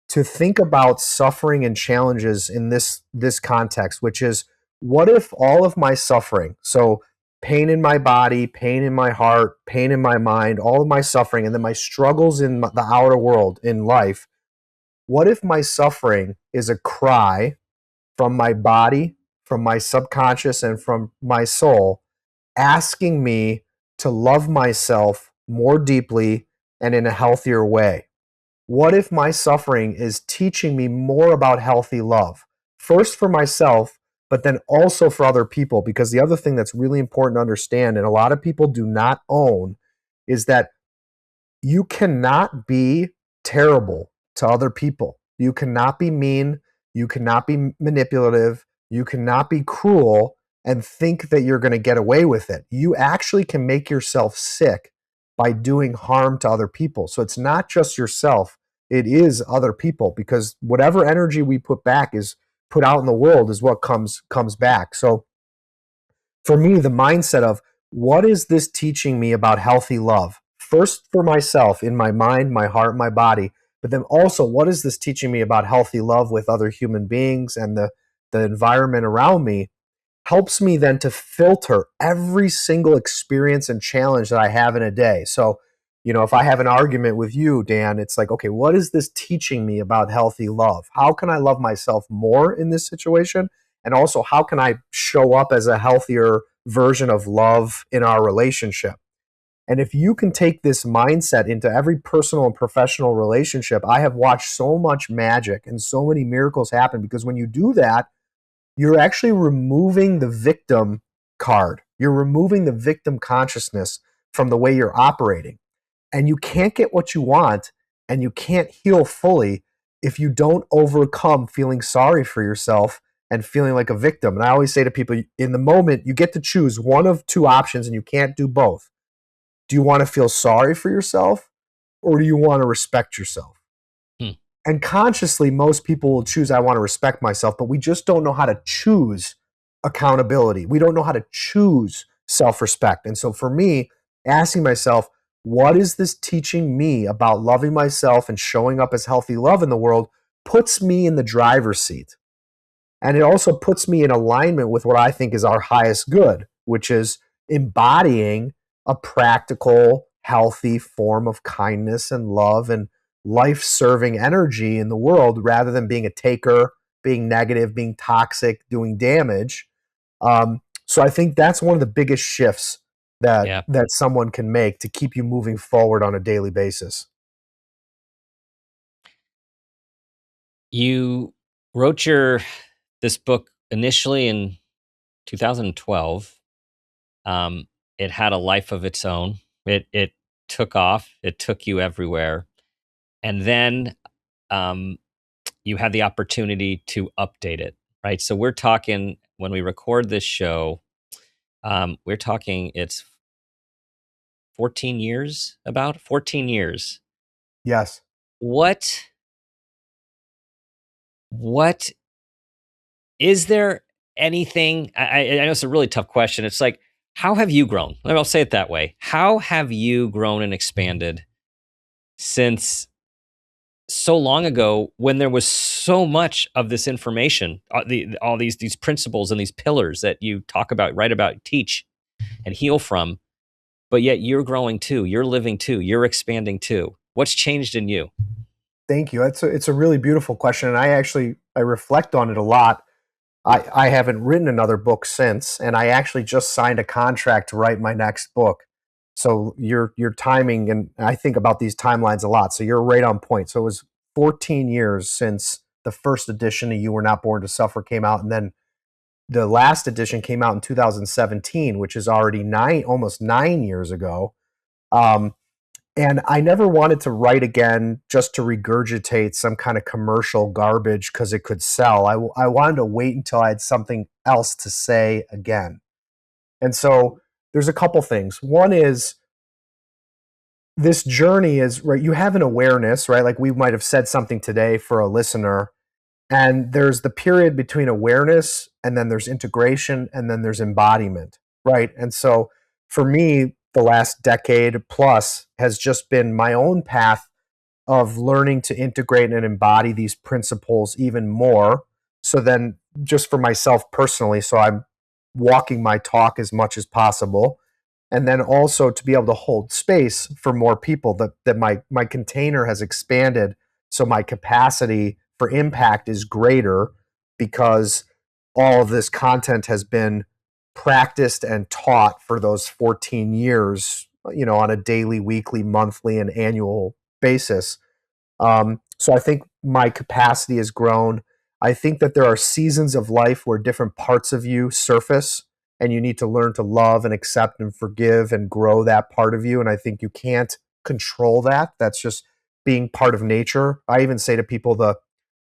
to think about suffering and challenges in this context, which is, what if all of my suffering, so pain in my body, pain in my heart, pain in my mind, all of my suffering, and then my struggles in the outer world in life, what if my suffering is a cry from my body, from my subconscious, and from my soul, asking me to love myself more deeply and in a healthier way? What if my suffering is teaching me more about healthy love? First for myself, but then also for other people. Because the other thing that's really important to understand, and a lot of people do not own, is that you cannot be terrible to other people. You cannot be mean. You cannot be manipulative. You cannot be cruel and think that you're going to get away with it. You actually can make yourself sick by doing harm to other people. So it's not just yourself, it is other people, because whatever energy we put back is put out in the world is what comes back. So for me, the mindset of, what is this teaching me about healthy love? First for myself, in my mind, my heart, my body, but then also, what is this teaching me about healthy love with other human beings and the environment around me? Helps me then to filter every single experience and challenge that I have in a day. So, if I have an argument with you, Dan, it's like, okay, what is this teaching me about healthy love? How can I love myself more in this situation? And also, how can I show up as a healthier version of love in our relationship? And if you can take this mindset into every personal and professional relationship, I have watched so much magic and so many miracles happen, because when you do that, you're actually removing the victim card. You're removing the victim consciousness from the way you're operating. And you can't get what you want and you can't heal fully if you don't overcome feeling sorry for yourself and feeling like a victim. And I always say to people, in the moment, you get to choose one of two options and you can't do both. Do you want to feel sorry for yourself, or do you want to respect yourself? Hmm. And consciously, most people will choose, I want to respect myself, but we just don't know how to choose accountability. We don't know how to choose self-respect. And so for me, asking myself, what is this teaching me about loving myself and showing up as healthy love in the world, puts me in the driver's seat. And it also puts me in alignment with what I think is our highest good, which is embodying a practical, healthy form of kindness and love and life-serving energy in the world rather than being a taker, being negative, being toxic, doing damage. So I think that's one of the biggest shifts Yeah. that someone can make to keep you moving forward on a daily basis. You wrote this book initially in 2012. Um, it had a life of its own. It took off. It took you everywhere, and then um, you had the opportunity to update it. Right. So we're talking when we record this show. We're talking. It's 14 years. About 14 years. Yes. What what is there anything I know it's a really tough question. It's like, how have you grown? I'll say it that way. How have you grown and expanded since so long ago when there was so much of this information, all these principles and these pillars that you talk about, write about, teach, and heal from, but yet you're growing too, you're living too, you're expanding too. What's changed in you? Thank you. It's a really beautiful question, and I reflect on it a lot. I haven't written another book since, and I actually just signed a contract to write my next book. So your timing, and I think about these timelines a lot. So you're right on point. So it was 14 years since the first edition of You Were Not Born to Suffer came out, and then the last edition came out in 2017, which is already almost 9 years ago. Um, and I never wanted to write again just to regurgitate some kind of commercial garbage because it could sell. I wanted to wait until I had something else to say again. And so there's a couple things. One is this journey is, right, you have an awareness, right? Like we might have said something today for a listener, and there's the period between awareness, and then there's integration, and then there's embodiment, right? And so for me, the last decade plus has just been my own path of learning to integrate and embody these principles even more. So then, just for myself personally, so I'm walking my talk as much as possible. And then also to be able to hold space for more people, that my container has expanded. So my capacity for impact is greater because all of this content has been practiced and taught for those 14 years, on a daily, weekly, monthly, and annual basis. So I think my capacity has grown. I think that there are seasons of life where different parts of you surface, and you need to learn to love and accept and forgive and grow that part of you. And I think you can't control that. That's just being part of nature. I even say to people,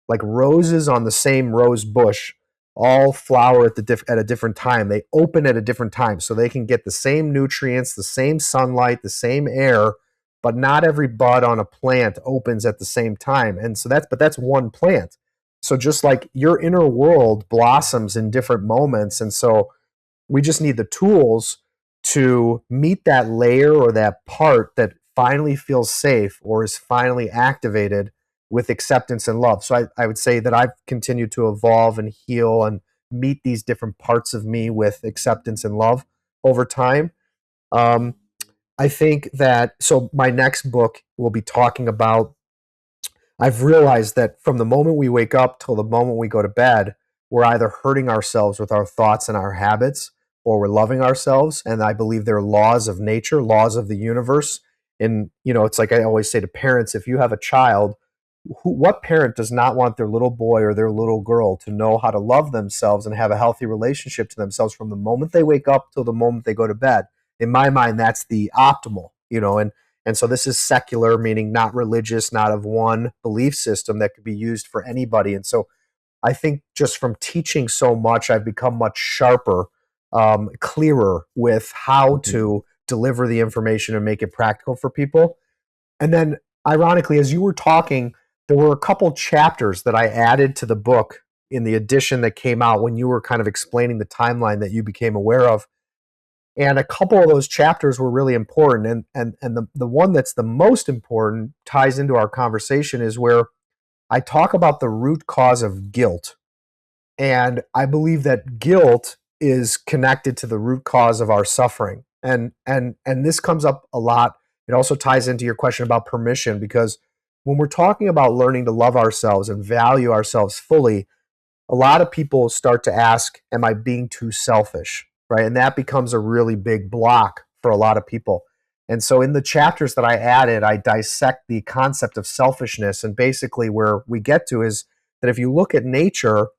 like roses on the same rose bush all flower at a different time. They open at a different time so they can get the same nutrients, the same sunlight, the same air, but not every bud on a plant opens at the same time. And so that's one plant. So just like your inner world blossoms in different moments, and so we just need the tools to meet that layer or that part that finally feels safe or is finally activated with acceptance and love. So I would say that I've continued to evolve and heal and meet these different parts of me with acceptance and love over time. Um, I think that, so my next book will be talking about, I've realized that from the moment we wake up till the moment we go to bed, we're either hurting ourselves with our thoughts and our habits, or we're loving ourselves. And I believe there are laws of nature, laws of the universe. And, it's like I always say to parents, if you have a child, what parent does not want their little boy or their little girl to know how to love themselves and have a healthy relationship to themselves from the moment they wake up till the moment they go to bed? In my mind, that's the optimal, and so this is secular, meaning not religious, not of one belief system that could be used for anybody. And so I think just from teaching so much, I've become much sharper, clearer with how to deliver the information and make it practical for people. And then, ironically, as you were talking, there were a couple chapters that I added to the book in the edition that came out when you were kind of explaining the timeline that you became aware of. And a couple of those chapters were really important. And the one that's the most important ties into our conversation is where I talk about the root cause of guilt. And I believe that guilt is connected to the root cause of our suffering. And this comes up a lot. It also ties into your question about permission, because when we're talking about learning to love ourselves and value ourselves fully, a lot of people start to ask, am I being too selfish? Right. And that becomes a really big block for a lot of people. And so in the chapters that I added, I dissect the concept of selfishness. And basically, where we get to is that if you look at nature,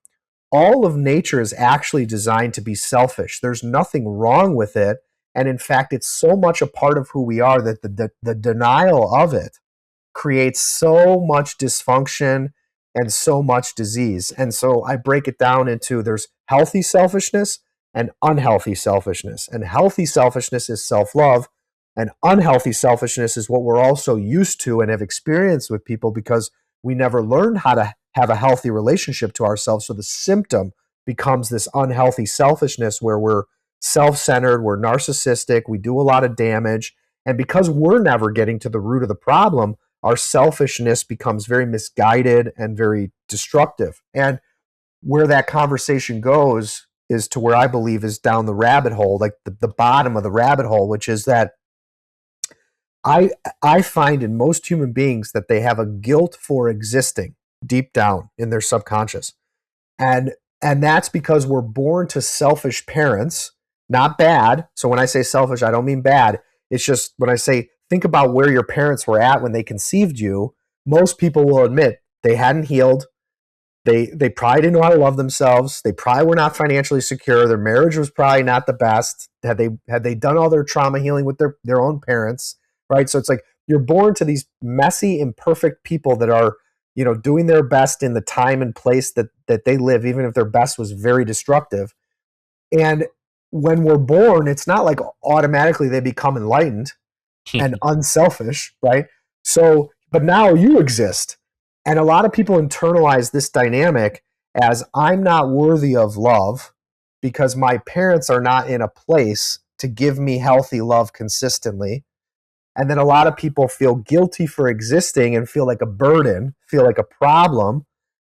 all of nature is actually designed to be selfish. There's nothing wrong with it. And in fact, it's so much a part of who we are that the denial of it creates so much dysfunction and so much disease. And so I break it down into there's healthy selfishness and unhealthy selfishness. And healthy selfishness is self love, and unhealthy selfishness is what we're also used to and have experienced with people because we never learned how to have a healthy relationship to ourselves. So the symptom becomes this unhealthy selfishness where we're self centered, we're narcissistic, we do a lot of damage. And because we're never getting to the root of the problem, our selfishness becomes very misguided and very destructive. And where that conversation goes is to where I believe is down the rabbit hole, like the bottom of the rabbit hole, which is that I I find in most human beings that they have a guilt for existing deep down in their subconscious. And and that's because we're born to selfish parents, not bad. So when I say selfish, I don't mean bad. It's just when I say think about where your parents were at when they conceived you, most people will admit they hadn't healed. They probably didn't know how to love themselves. They probably were not financially secure. Their marriage was probably not the best. Had they done all their trauma healing with their own parents, right? So it's like you're born to these messy, imperfect people that are, doing their best in the time and place that they live, even if their best was very destructive. And when we're born, it's not like automatically they become enlightened and unselfish, right? So, but now you exist. And a lot of people internalize this dynamic as I'm not worthy of love because my parents are not in a place to give me healthy love consistently. And then a lot of people feel guilty for existing and feel like a burden, feel like a problem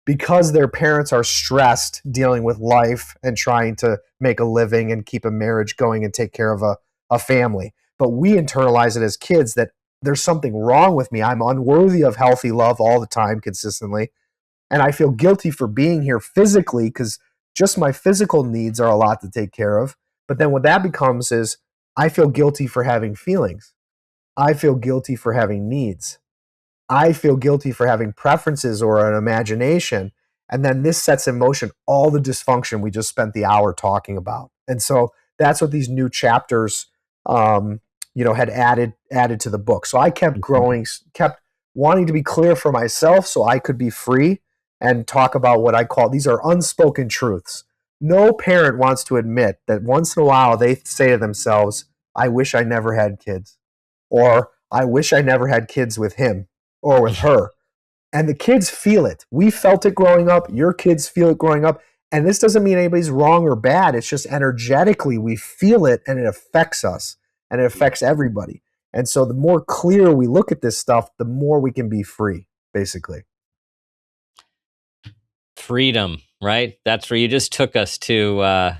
because their parents are stressed dealing with life and trying to make a living and keep a marriage going and take care of a family. But we internalize it as kids that there's something wrong with me. I'm unworthy of healthy love all the time, consistently. And I feel guilty for being here physically because just my physical needs are a lot to take care of. But then what that becomes is I feel guilty for having feelings. I feel guilty for having needs. I feel guilty for having preferences or an imagination. And then this sets in motion all the dysfunction we just spent the hour talking about. And so that's what these new chapters, had added to the book. So I kept growing, kept wanting to be clear for myself so I could be free and talk about what I call these are unspoken truths. No parent wants to admit that once in a while they say to themselves, I wish I never had kids, or I wish I never had kids with him or with her. And the kids feel it. We felt it growing up. Your kids feel it growing up. And this doesn't mean anybody's wrong or bad. It's just energetically we feel it and it affects us and it affects everybody. And so the more clear we look at this stuff, the more we can be free, basically. Freedom, right? That's where you just took us to.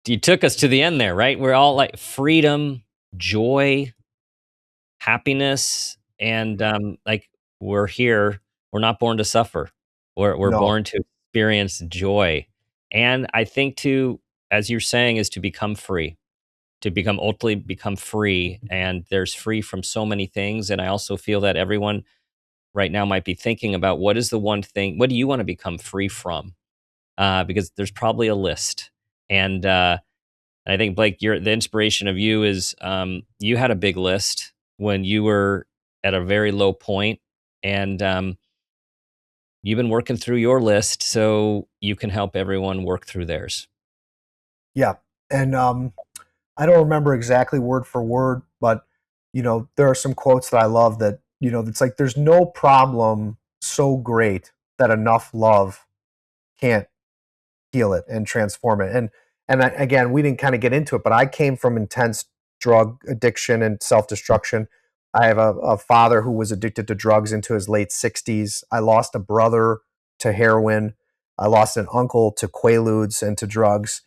You took us to the end there, right? We're all like freedom, joy, happiness, and like we're here. We're not born to suffer. We're No. born to experience joy, and I think to, as you're saying, is to become free, to become ultimately become free. And there's free from so many things. And I also feel that everyone right now might be thinking about what is the one thing. What do you want to become free from? Because there's probably a list, and I think Blake, the inspiration of you is you had a big list when you were at a very low point, and you've been working through your list so you can help everyone work through theirs. Yeah. And I don't remember exactly word for word, but there are some quotes that I love that, it's like there's no problem so great that enough love can't heal it and transform it. And again, we didn't kind of get into it, but I came from intense drug addiction and self-destruction. I have a father who was addicted to drugs into his late 60s. I lost a brother to heroin. I lost an uncle to Quaaludes and to drugs.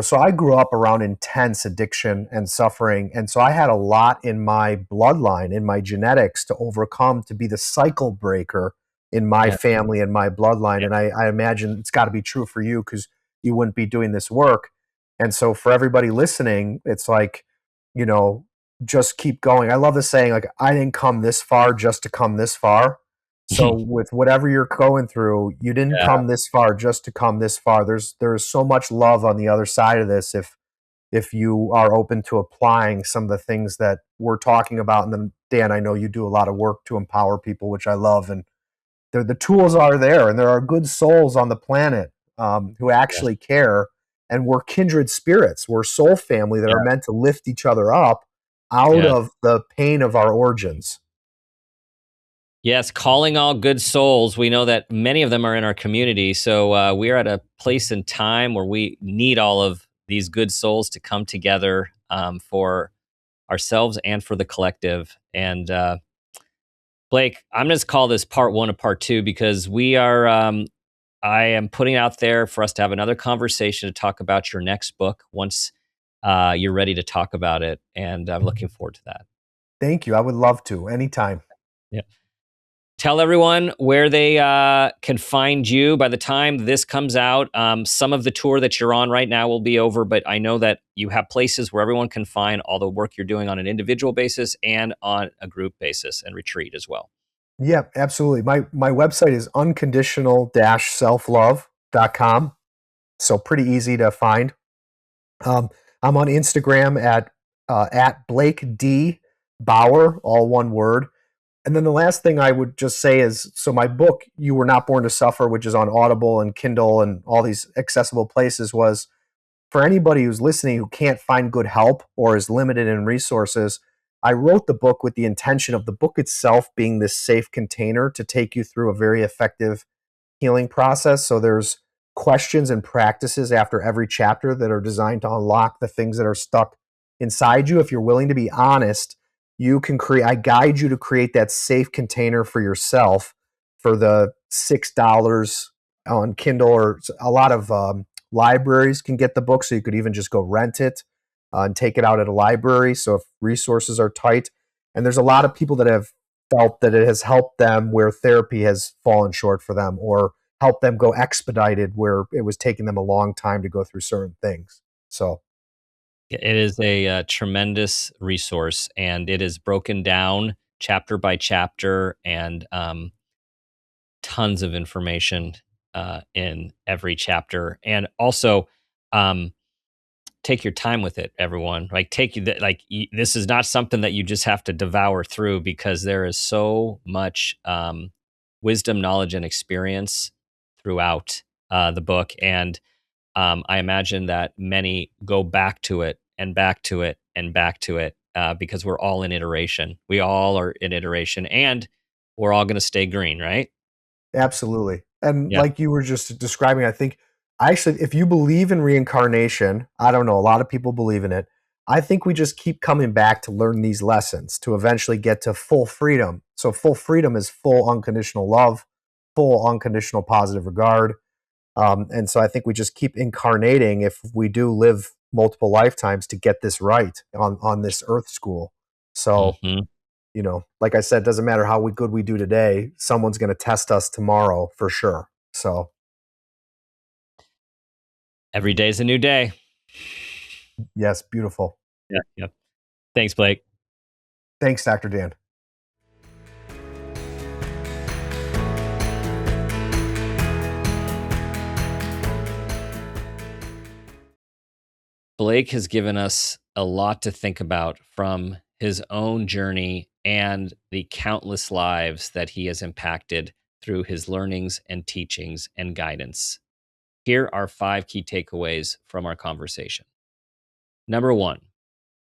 So I grew up around intense addiction and suffering. And so I had a lot in my bloodline, in my genetics to overcome to be the cycle breaker in my Yeah. family and my bloodline. Yeah. And I imagine it's got to be true for you because you wouldn't be doing this work. And so for everybody listening, it's like, you know, just keep going. I love the saying, like, I didn't come this far just to come this far. So with whatever you're going through, you didn't Yeah. come this far just to come this far. There's so much love on the other side of this if you are open to applying some of the things that we're talking about. And then Dan, I know you do a lot of work to empower people, which I love. And the tools are there, and there are good souls on the planet who Yes. actually care. And we're kindred spirits. We're soul family that Yeah. are meant to lift each other up out Yes. of the pain of our origins. Yes, calling all good souls. We know that many of them are in our community. So we are at a place and time where we need all of these good souls to come together for ourselves and for the collective. And Blake, I'm going to call this part one of part two because we are, I am putting out there for us to have another conversation to talk about your next book once you're ready to talk about it. And I'm looking forward to that. Thank you. I would love to anytime. Yeah. Tell everyone where they can find you by the time this comes out. Some of the tour that you're on right now will be over, but I know that you have places where everyone can find all the work you're doing on an individual basis and on a group basis and retreat as well. Yeah, absolutely. My website is unconditional-selflove.com. So pretty easy to find. I'm on Instagram at Blake D Bauer, all one word. And then the last thing I would just say is, so my book, You Were Not Born to Suffer, which is on Audible and Kindle and all these accessible places, was for anybody who's listening who can't find good help or is limited in resources. I wrote the book with the intention of the book itself being this safe container to take you through a very effective healing process. So there's questions and practices after every chapter that are designed to unlock the things that are stuck inside you. If you're willing to be honest, you can create, I guide you to create that safe container for yourself for the $6 on Kindle, or a lot of libraries can get the book. So you could even just go rent it and take it out at a library. So if resources are tight, and there's a lot of people that have felt that it has helped them where therapy has fallen short for them, or help them go expedited where it was taking them a long time to go through certain things. So, It is a tremendous resource, and it is broken down chapter by chapter, and tons of information in every chapter. And also, um, take your time with it, everyone. Like, this is not something that you just have to devour through because there is so much wisdom, knowledge, and experience throughout the book. And I imagine that many go back to it and back to it and back to it because we're all in iteration. We all are in iteration, and we're all going to stay green, right? absolutely. And Yeah. like you were just describing, I think actually, if you believe in reincarnation, I don't know, a lot of people believe in it. I think we just keep coming back to learn these lessons to eventually get to full freedom. So, full freedom is full unconditional love, full unconditional positive regard. And so I think we just keep incarnating if we do live multiple lifetimes to get this right on this earth school. So, Hmm. like I said, it doesn't matter how good we do today, someone's going to test us tomorrow for sure. So, Every day is a new day. yes, beautiful. Yeah. Yeah. Thanks, Blake. Thanks, Dr. Dan. Blake has given us a lot to think about from his own journey and the countless lives that he has impacted through his learnings and teachings and guidance. Here are 5 key takeaways from our conversation. Number 1,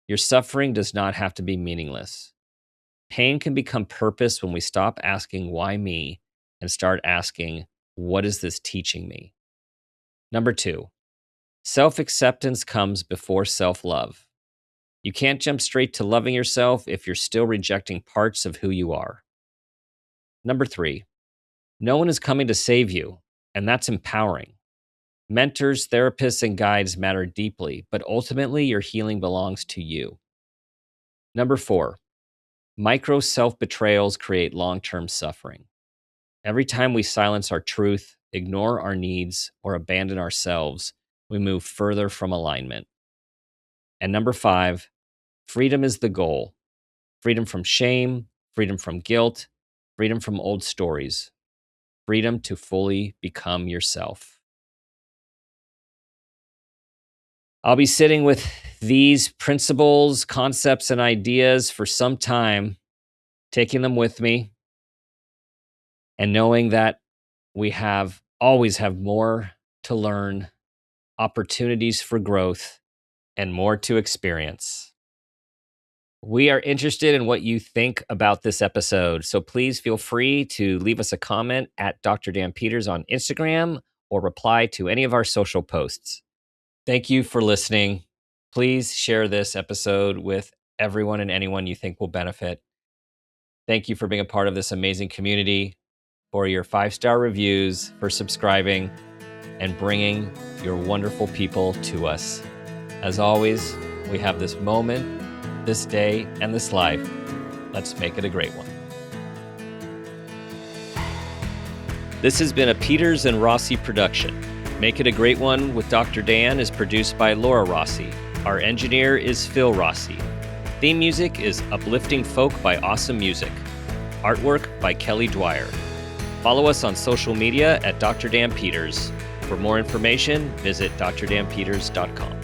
your suffering does not have to be meaningless. Pain can become purpose when we stop asking, why me, and start asking, what is this teaching me? Number 2, self acceptance comes before self love. You can't jump straight to loving yourself if you're still rejecting parts of who you are. Number 3, no one is coming to save you, and that's empowering. Mentors, therapists, and guides matter deeply, but ultimately your healing belongs to you. Number 4, micro self-betrayals create long-term suffering. Every time we silence our truth, ignore our needs, or abandon ourselves, we move further from alignment. And number 5, freedom is the goal. Freedom from shame, freedom from guilt, freedom from old stories, freedom to fully become yourself. I'll be sitting with these principles, concepts, and ideas for some time, taking them with me, and knowing that we always have more to learn, opportunities for growth, and more to experience. We are interested in what you think about this episode, so please feel free to leave us a comment at Dr. Dan Peters on Instagram or reply to any of our social posts. Thank you for listening. Please share this episode with everyone and anyone you think will benefit. Thank you for being a part of this amazing community, for your 5-star reviews, for subscribing, and bringing your wonderful people to us. As always, we have this moment, this day, and this life. Let's make it a great one. This has been a Peters and Rossi production. Make It a Great One with Dr. Dan is produced by Laura Rossi. Our engineer is Phil Rossi. Theme music is Uplifting Folk by Awesome Music. Artwork by Kelly Dwyer. Follow us on social media at Dr. Dan Peters. For more information, visit drdanpeters.com.